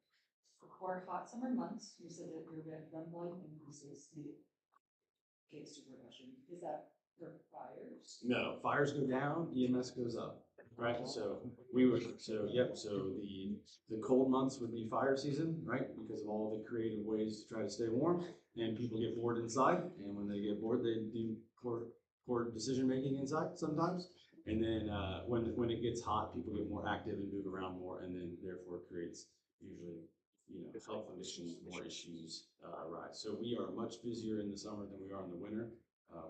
For hot summer months, you said that your run volume increases the case super question. Is that for fires? No, fires go down, EMS goes up, right? So the cold months would be fire season, right? Because of all the creative ways to try to stay warm, and people get bored inside, and when they get bored, they do poor decision making inside sometimes. And then when it gets hot, people get more active and move around more, and then therefore creates usually, you know, health conditions, more issues arise. So we are much busier in the summer than we are in the winter.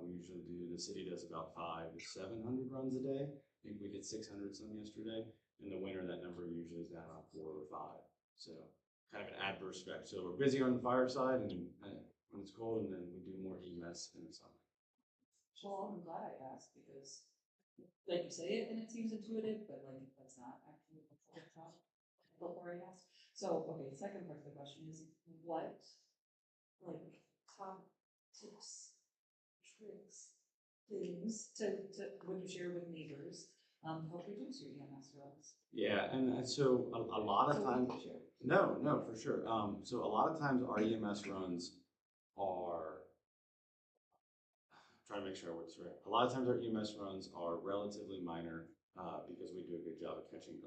We usually the city does about 500 to 700 runs a day. I think we did 600 some yesterday. In the winter, that number usually is down around 4 or 5. So kind of an adverse effect. So we're busy on the fire side and when it's cold, and then we do more EMS in the summer. Well, I'm glad I asked, because like you say it and it seems intuitive, but like that's not actually the job before I ask. So, okay, second part of the question is what like top tips, tricks, things to would you share with neighbors help reduce your EMS runs? Yeah, and so a lot of times, no, for sure. So a lot of times our EMS runs are, trying to make sure I word this right. A lot of times our EMS runs are relatively minor because we do a good job of catching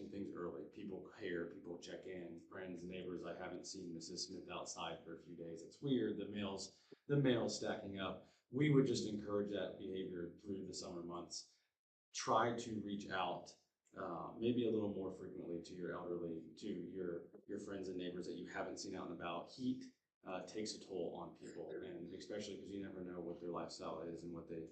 things early. People care, people check in, friends, neighbors. I haven't seen Mrs. Smith outside for a few days. It's weird. The mail's stacking up. We would just encourage that behavior through the summer months. Try to reach out maybe a little more frequently to your elderly, to your friends and neighbors that you haven't seen out and about. Heat takes a toll on people, and especially because you never know what their lifestyle is and what they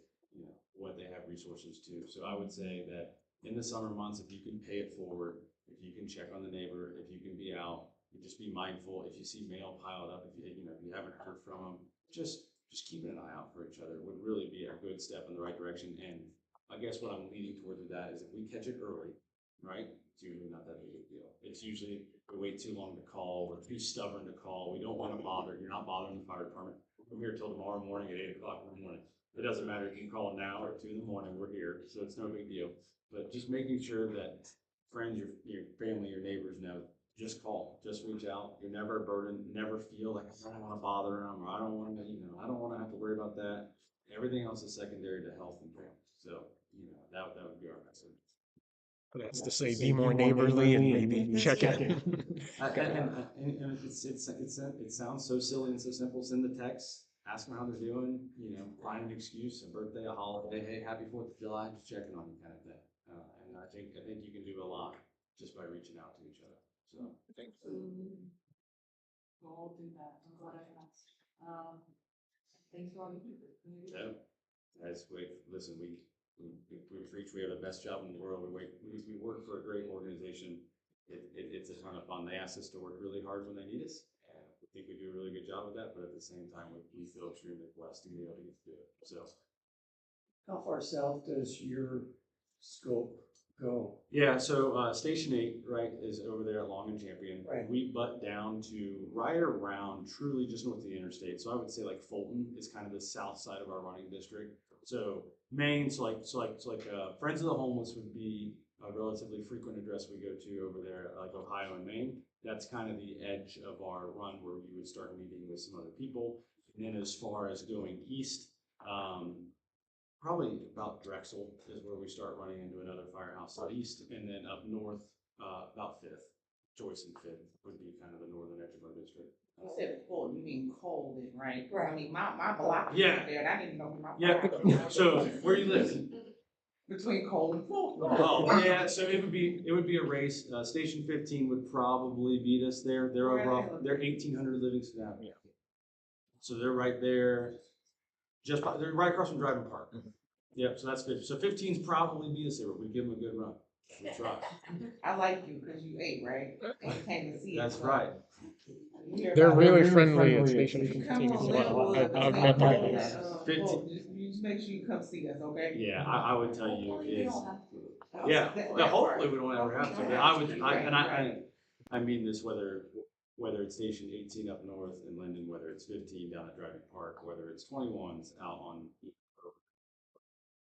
have resources to. So I would say that in the summer months, if you can pay it forward, if you can check on the neighbor, if you can be out, you just be mindful. If you see mail piled up, if you haven't heard from them, just keeping an eye out for each other would really be a good step in the right direction. And I guess what I'm leading towards with that is if we catch it early, right? It's usually not that big a deal. It's usually we wait too long to call, we're too stubborn to call, we don't want to bother. You're not bothering the fire department. We're here till tomorrow morning at 8 o'clock in the morning. It doesn't matter if you call now or 2 in the morning, we're here, so it's no big deal. But just making sure that friends, your family, your neighbors know, just call, just reach out. You're never a burden, never feel like I don't want to bother them, or I don't want to, I don't want to have to worry about that. Everything else is secondary to health and family. So, that would be our message. That's to say, be more neighborly and maybe check in. And it sounds so silly and so simple. Send the text, ask them how they're doing, find an excuse, a birthday, a holiday, hey, happy 4th of July, just checking on you kind of thing. And I think you can do a lot just by reaching out to each other. So thanks. We'll do that. I'm glad I asked. Thanks for all you do. Yeah. Guys, listen, we preach we have the best job in the world. We work for a great organization. It's a ton of fun. They ask us to work really hard when they need us, and we think we do a really good job of that. But at the same time, we feel extremely blessed to be able to get to do it. So, How far south does your scope go? Yeah, so Station 8, right, is over there at Long and Champion. Right. We butt down to right around, truly just north of the interstate. So I would say like Fulton is kind of the south side of our running district. So Maine, Friends of the Homeless would be a relatively frequent address we go to over there, like Ohio and Maine. That's kind of the edge of our run where you would start meeting with some other people. And then as far as going east, probably about Drexel is where we start running into another firehouse east, and then up north, about Fifth. Joyce and Fifth would be kind of the northern edge of our district. You said cold, you mean Colden, right? 'Cause Right. I mean, my block is Yeah. up there, and I didn't know where my Yeah, block so where you live? between Colden and Fulton. Oh, yeah, so it would be a race. Station 15 would probably beat us there. They're Where are over, they? they're 1,800 Livingston Avenue. So they're right there, they're right across from Driving Park. Yep, so that's 50. So 15's probably beat us there, but we give them a good run. We try. I like you because you ate, right? And you came to see it. That's so right. you hear They're about- really friendly at Station You 15 come as on well. Linwood, I've met the guys. You just make sure you come see us, okay? Yeah, I would tell you Hopefully we is, don't have to. yeah, That- yeah, hopefully we don't ever have to. But I would, Right. I mean this whether it's Station 18 up north in Linden, whether it's 15 down at Driving Park, whether it's 21s out on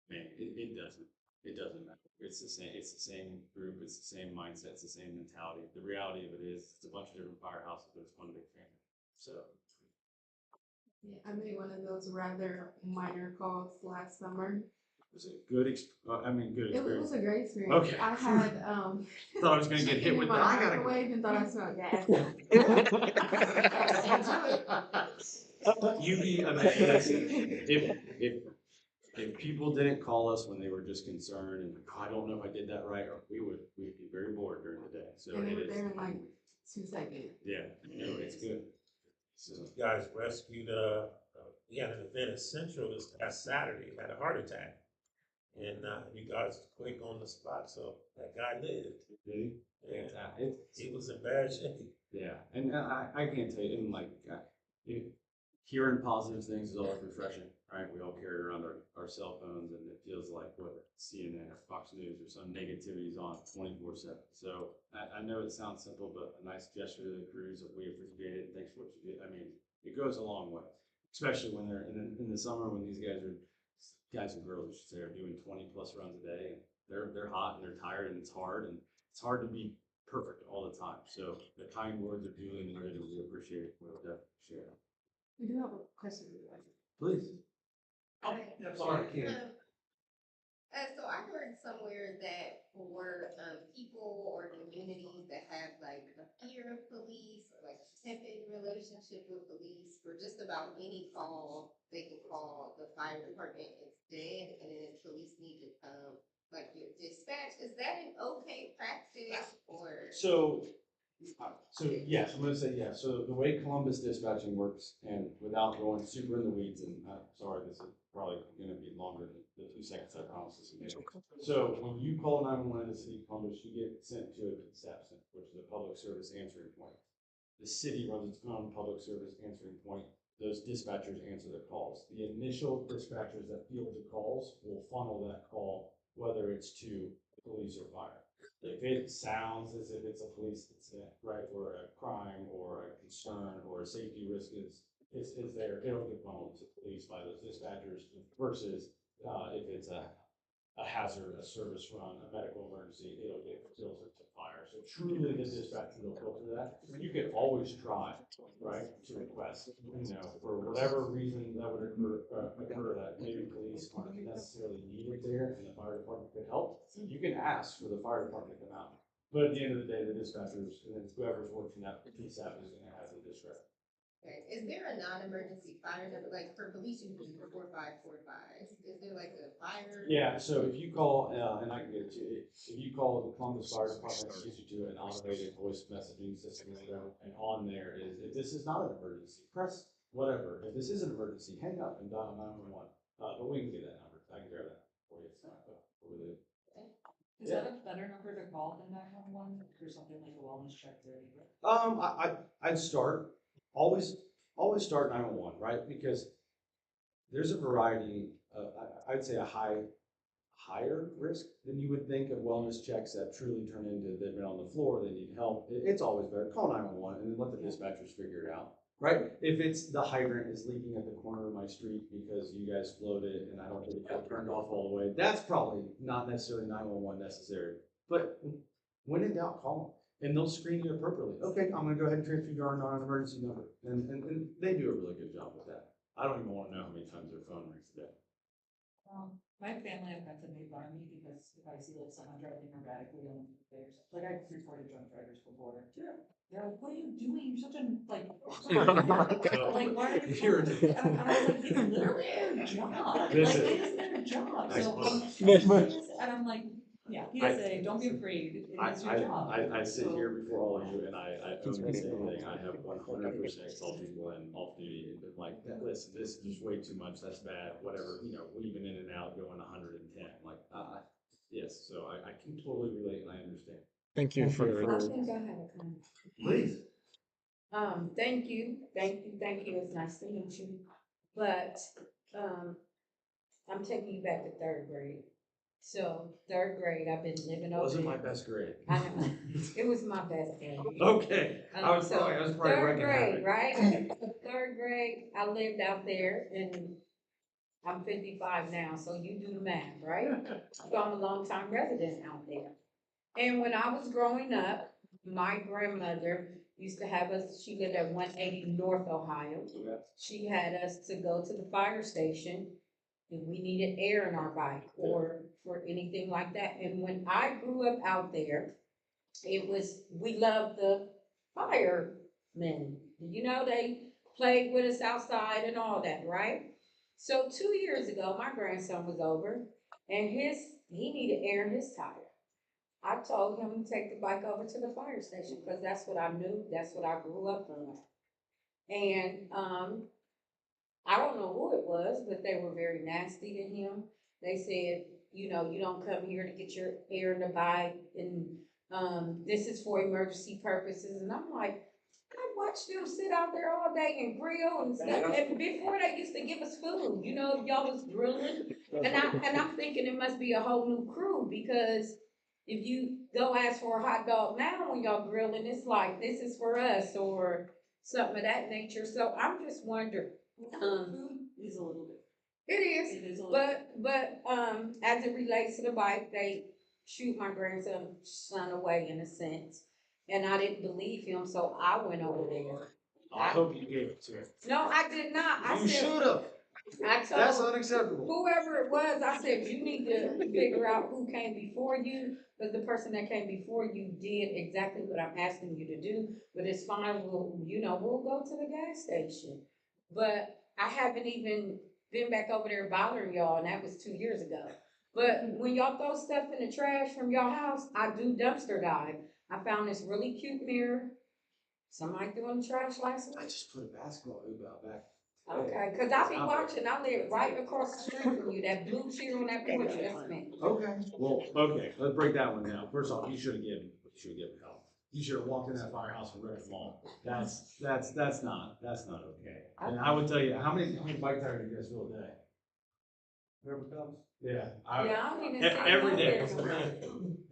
Maine, it doesn't matter. It's the same group, it's the same mindset, it's the same mentality. The reality of it is, it's a bunch of different firehouses, but it's one big family. So. Yeah, I made one of those rather minor calls last summer. It was a good, good It was experience. a great experience. Okay. I had, Thought I was gonna get hit chicken with in that. my I gotta microwave and thought I smelled gas. You be if people didn't call us when they were just concerned and like, oh, I don't know if I did that right, or we'd be very bored during the day. So And they it were is. there in like 2 seconds. Yeah, no, it's good. So, You guys rescued, we had an event at Central this past Saturday, had a heart attack. And, you guys were quick on the spot, so that guy lived. did he? Yeah, he was in bad shape. Yeah, and I can't tell you, and like, hearing positive things is always refreshing, right? We all carry around our cell phones, and it feels like what CNN or Fox News or some negativity is on 24/7. So I know it sounds simple, but a nice gesture to the crews, we appreciate it. Thanks for what you did. I mean, it goes a long way, especially when they're in the summer when these guys and girls, I should say, are doing 20+ runs a day, and they're hot and they're tired and it's hard to be perfect all the time. So the kind words are duly noted, and we appreciate it. We'll definitely share it. We do have a question. Please. Sorry, Kim. So I heard somewhere that for people or communities that have like a fear of police or like a tepid relationship with police, for just about any call, they can call the fire department instead, and then if police need to come, like your dispatch, is that an okay practice or? So yes, I'm gonna say yes. So the way Columbus dispatching works, and without going super in the weeds, and sorry, this is probably gonna be longer than the 2 seconds I promised this again. So when you call 911 in the city of Columbus, you get sent to a CSAP, which is a public service answering point. The city runs its own public service answering point. Those dispatchers answer the calls. The initial dispatchers that field the calls will funnel that call, whether it's to police or fire. If it sounds as if it's a police incident, right, or a crime or a concern or a safety risk is there, it'll get funneled to police by those dispatchers versus if it's a hazard, a service run, a medical emergency, it'll get filtered to fire. So truly the dispatcher will filter that. You can always try, right, to request, for whatever reason that would occur that maybe police aren't necessarily needed there and the fire department could help. You can ask for the fire department to come out. But at the end of the day, the dispatchers and then whoever's working that PSAP is gonna have the discretion. Okay. Is there a non-emergency fire number, like for police, you can do 4545? Is there like a fire? Yeah, so if you call, and I can get it to you, if you call the Columbus Fire Department, it gives you to an automated voice messaging system, and on there is, if this is not an emergency, press whatever. If this is an emergency, hang up and dial 911. But we can get that number. I can grab that for you. Is that a better number to call than 911 for something like a wellness check or anything? I'd always start 911, right? Because there's a variety of, I'd say a high higher risk than you would think of wellness checks that truly turn into they've been on the floor, they need help. It's always better, call 911 and then let the dispatchers figure it out, right? If it's the hydrant is leaking at the corner of my street because you guys floated it and I don't get it turned off all the way, that's probably not necessarily 911 necessary. But when in doubt, call them. And they'll screen you appropriately. Okay, I'm gonna go ahead and transfer you to our non-emergency number. And they do a really good job with that. I don't even wanna know how many times their phone rings a day. My family and friends have made fun of me because if I see like someone driving erratically on the stairs, like I've reported drunk drivers before. They're like, what are you doing? You're such a like, like why are you? And I was like, it's literally their job. Like it is their job. So and I'm like, yeah, PSA, don't be afraid. It is your job. I sit here before all of you and I own the same thing. I have 100% called people in off duty and been like, listen, this is just way too much. That's bad. Whatever, you know, weaving in and out, going 110. Like, yes. So I can totally relate and I understand. Thank you for. I think I have a comment. Please. Thank you. It's nice to meet you. But, I'm taking you back to 3rd grade. So 3rd grade, I've been living over. Wasn't my best grade. I know. It was my best grade. Okay. I was probably 3rd grade, right? 3rd grade, I lived out there and I'm 55 now, so you do the math, right? So I'm a long-time resident out there. And when I was growing up, my grandmother used to have us, she lived at 180 North Ohio. She had us to go to the fire station if we needed air in our bike or for anything like that. And when I grew up out there, we loved the firemen. You know, they played with us outside and all that, right? So 2 years ago, my grandson was over and he needed air in his tire. I told him to take the bike over to the fire station because that's what I knew, that's what I grew up on. And I don't know who it was, but they were very nasty to him. They said, you know, you don't come here to get your air in the bike, and this is for emergency purposes. And I'm like, I watched them sit out there all day and grill and stuff. And before they used to give us food, you know, y'all was grilling. And I'm thinking it must be a whole new crew because if you go ask for a hot dog now when y'all grilling, it's like this is for us or something of that nature. So I'm just wondering. Food is a little bit. It is, but as it relates to the bike, they shoot my grandson away in a sense, and I didn't believe him, so I went over there. I hope you gave it to him. No, I did not. You should have. That's unacceptable. Whoever it was, I said, you need to figure out who came before you, because the person that came before you did exactly what I'm asking you to do, but it's fine, we'll go to the gas station. But I haven't even been back over there bothering y'all, and that was 2 years ago. But when y'all throw stuff in the trash from y'all house, I do dumpster dive. I found this really cute mirror. Somebody threw in the trash last week. I just put a basketball hoop out back. Okay, because I be watching. I live right across the street from you. That blue chair on that porch, that's me. Okay. Well, okay, let's break that one down. First off, you should have given help. You should have walked in that firehouse and wrecked them all. That's not okay. And I would tell you, how many bike tires do you guys fill a day? Whoever comes? Yeah. I don't even Every day. see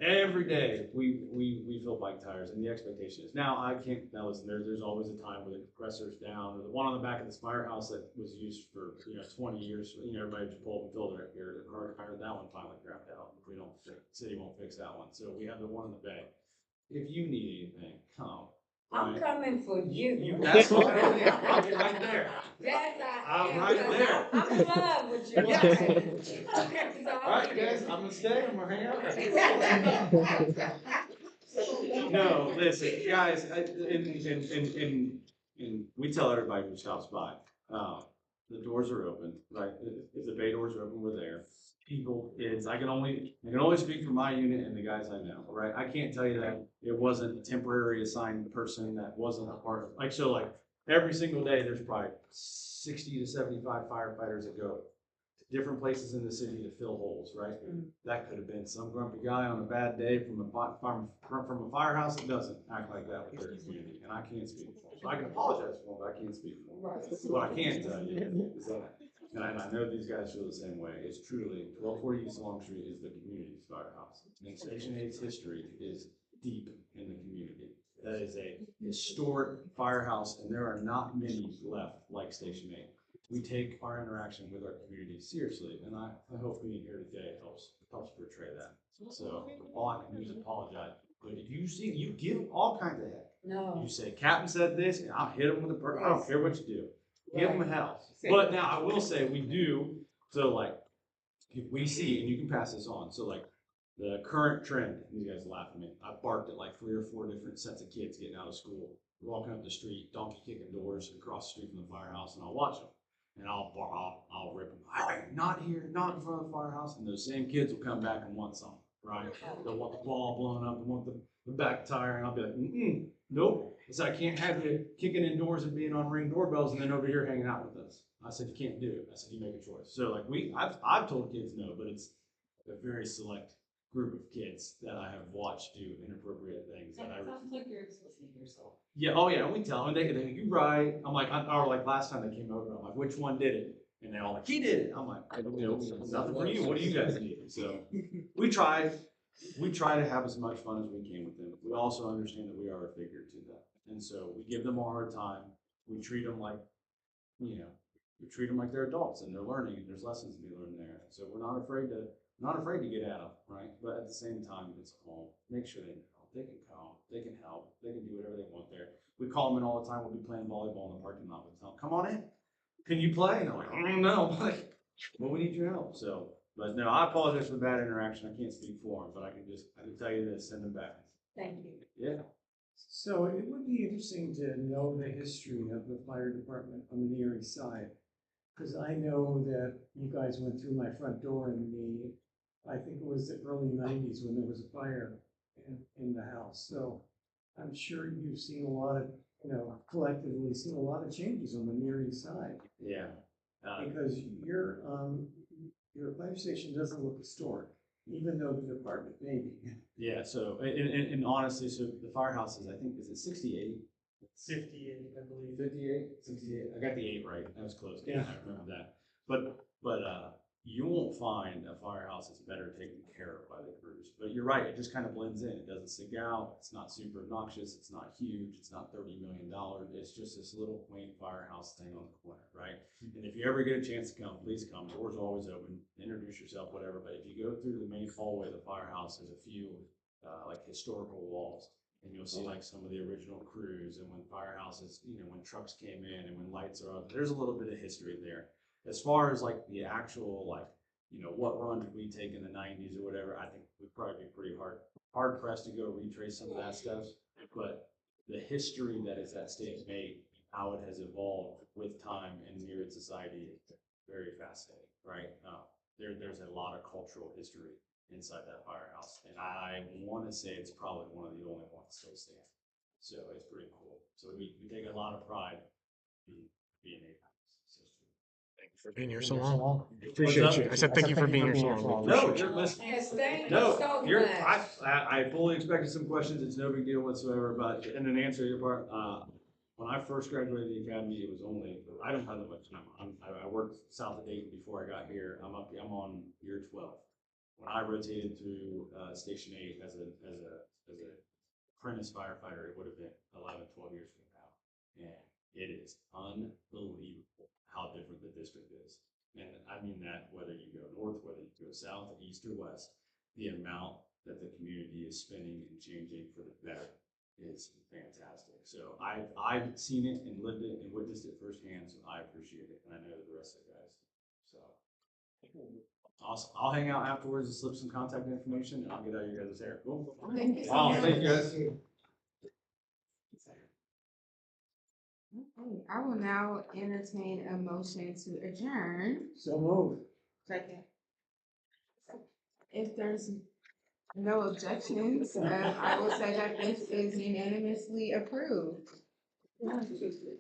Every day we fill bike tires, and the expectation is now listen. There's always a time where the compressor's down, or the one on the back of this firehouse that was used for 20 years. Everybody just pull up and fill their car tire. That one finally crapped out. City won't fix that one. So we have the one in the bay. If you need anything, come. I'm coming for you. That's fine. I'll be right there. Yes, I'm right there. I'm in love with you. Yes. All right, guys, I'm gonna stay. I'm gonna hang out. No, listen, guys. And we tell everybody who stops by, the doors are open. Right? If the bay doors are open, we're there. People, kids. I can only speak for my unit and the guys I know. Right? I can't tell you that it wasn't a temporary assigned person that wasn't a part of every single day. There's probably 60 to 75 firefighters that go to different places in the city to fill holes. Right? That could have been some grumpy guy on a bad day from a firehouse that doesn't act like that with their community, and I can't speak for them. So I can apologize for them, but I can't speak for them. Right. What I can tell you is that and I know these guys feel the same way, is truly 1240 East Long Street is the community's firehouse. And Station 8's history is deep in the community. That is a historic firehouse, and there are not many left like Station 8. We take our interaction with our community seriously, and I hope being here today helps portray that. So all I can do is apologize. But if you see, you give all kinds of heck. No. You say, Captain said this, and I'll hit him with a bird. I don't care what you do. Give him hell. But now I will say we do, so like, if we see, and you can pass this on, so like the current trend, you guys laugh at me, I barked at like 3 or 4 different sets of kids getting out of school, walking up the street, donkey kicking doors across the street from the firehouse, and I'll watch them. And I'll rip them. Not here, not in front of the firehouse. And those same kids will come back and want something, right? They'll want the ball blown up, they want the back tire, and I'll be like, nope. I said, I can't have you kicking in doors and being on Ring doorbells and then over here hanging out with us. I said, you can't do it. I said, you make a choice. So like I've told kids no, but it's a very select group of kids that I have watched do inappropriate things. It sounds like you're exposing yourself. Yeah, oh yeah, we tell them, they you right. I'm like, or like last time they came over, I'm like, which one did it? And they're all like, he did it. I'm like, nothing for you. What do you guys need? So we try to have as much fun as we can with them. We also understand that we are a figure to them. And so we give them a hard time. We treat them like, we treat them like they're adults and they're learning and there's lessons to be learned there. So we're not afraid to get at them, right? But at the same time, it's home. Make sure they know they can come, they can help, they can do whatever they want there. We call them in all the time. We'll be playing volleyball in the parking lot. We tell them, come on in. Can you play? And I'm like, no. Like, well, we need your help. So, but no, I apologize for the bad interaction. I can't speak for them, but I can tell you this, send them back. Thank you. Yeah. So it would be interesting to know the history of the fire department on the Neary side. Because I know that you guys went through my front door in I think it was the early 90s when there was a fire in the house. So I'm sure you've seen a lot of, collectively seen a lot of changes on the Neary side. Yeah. Because your fire station doesn't look historic, even though the department may be. Yeah, so, and honestly, so the firehouse is, I think, is it 68? 58, I believe. 58? 68. I got the 8 right. That was close. Yeah. I remember that. But you won't find a firehouse that's better taken care of by the crews. But you're right, it just kind of blends in. It doesn't stick out. It's not super obnoxious. It's not huge. It's not $30 million. It's just this little quaint firehouse thing on the corner, right? And if you ever get a chance to come, please come. Doors are always open. Introduce yourself, whatever. But if you go through the main hallway of the firehouse, there's a few like historical walls. And you'll see like some of the original crews and when firehouses, when trucks came in and when lights are up, there's a little bit of history there. As far as like the actual, like, what run did we take in the 90s or whatever, I think we'd probably be pretty hard pressed to go retrace some of that stuff. But the history that is at State made, how it has evolved with time and near its society is very fascinating, right? There's a lot of cultural history inside that firehouse. And I want to say it's probably one of the only ones still standing. So it's pretty cool. So we take a lot of pride being a Thank you for being here so long. Appreciate you. I said thank you for being here so long. No, you're listening. Yes, thank you so much. I fully expected some questions. It's no big deal whatsoever. But and then answer your part. When I first graduated the academy, it was only I don't have that much time. I worked south of Dayton before I got here. I'm on year 12. When I rotated through Station 8 as a apprentice firefighter, it would have been 11, 12 years from now. And it is unbelievable how different the district is. And I mean that whether you go north, whether you go south, east, or west, the amount that the community is spending and changing for the better is fantastic. So I've seen it and lived it and witnessed it firsthand, so I appreciate it. And I know the rest of the guys. So awesome. I'll hang out afterwards and slip some contact information and I'll get out of your guys' hair. Cool. Thank you so Wow, much. thank you guys. Okay, I will now entertain a motion to adjourn. So move. Second. If there's no objections, I will say that this is unanimously approved. 7:42.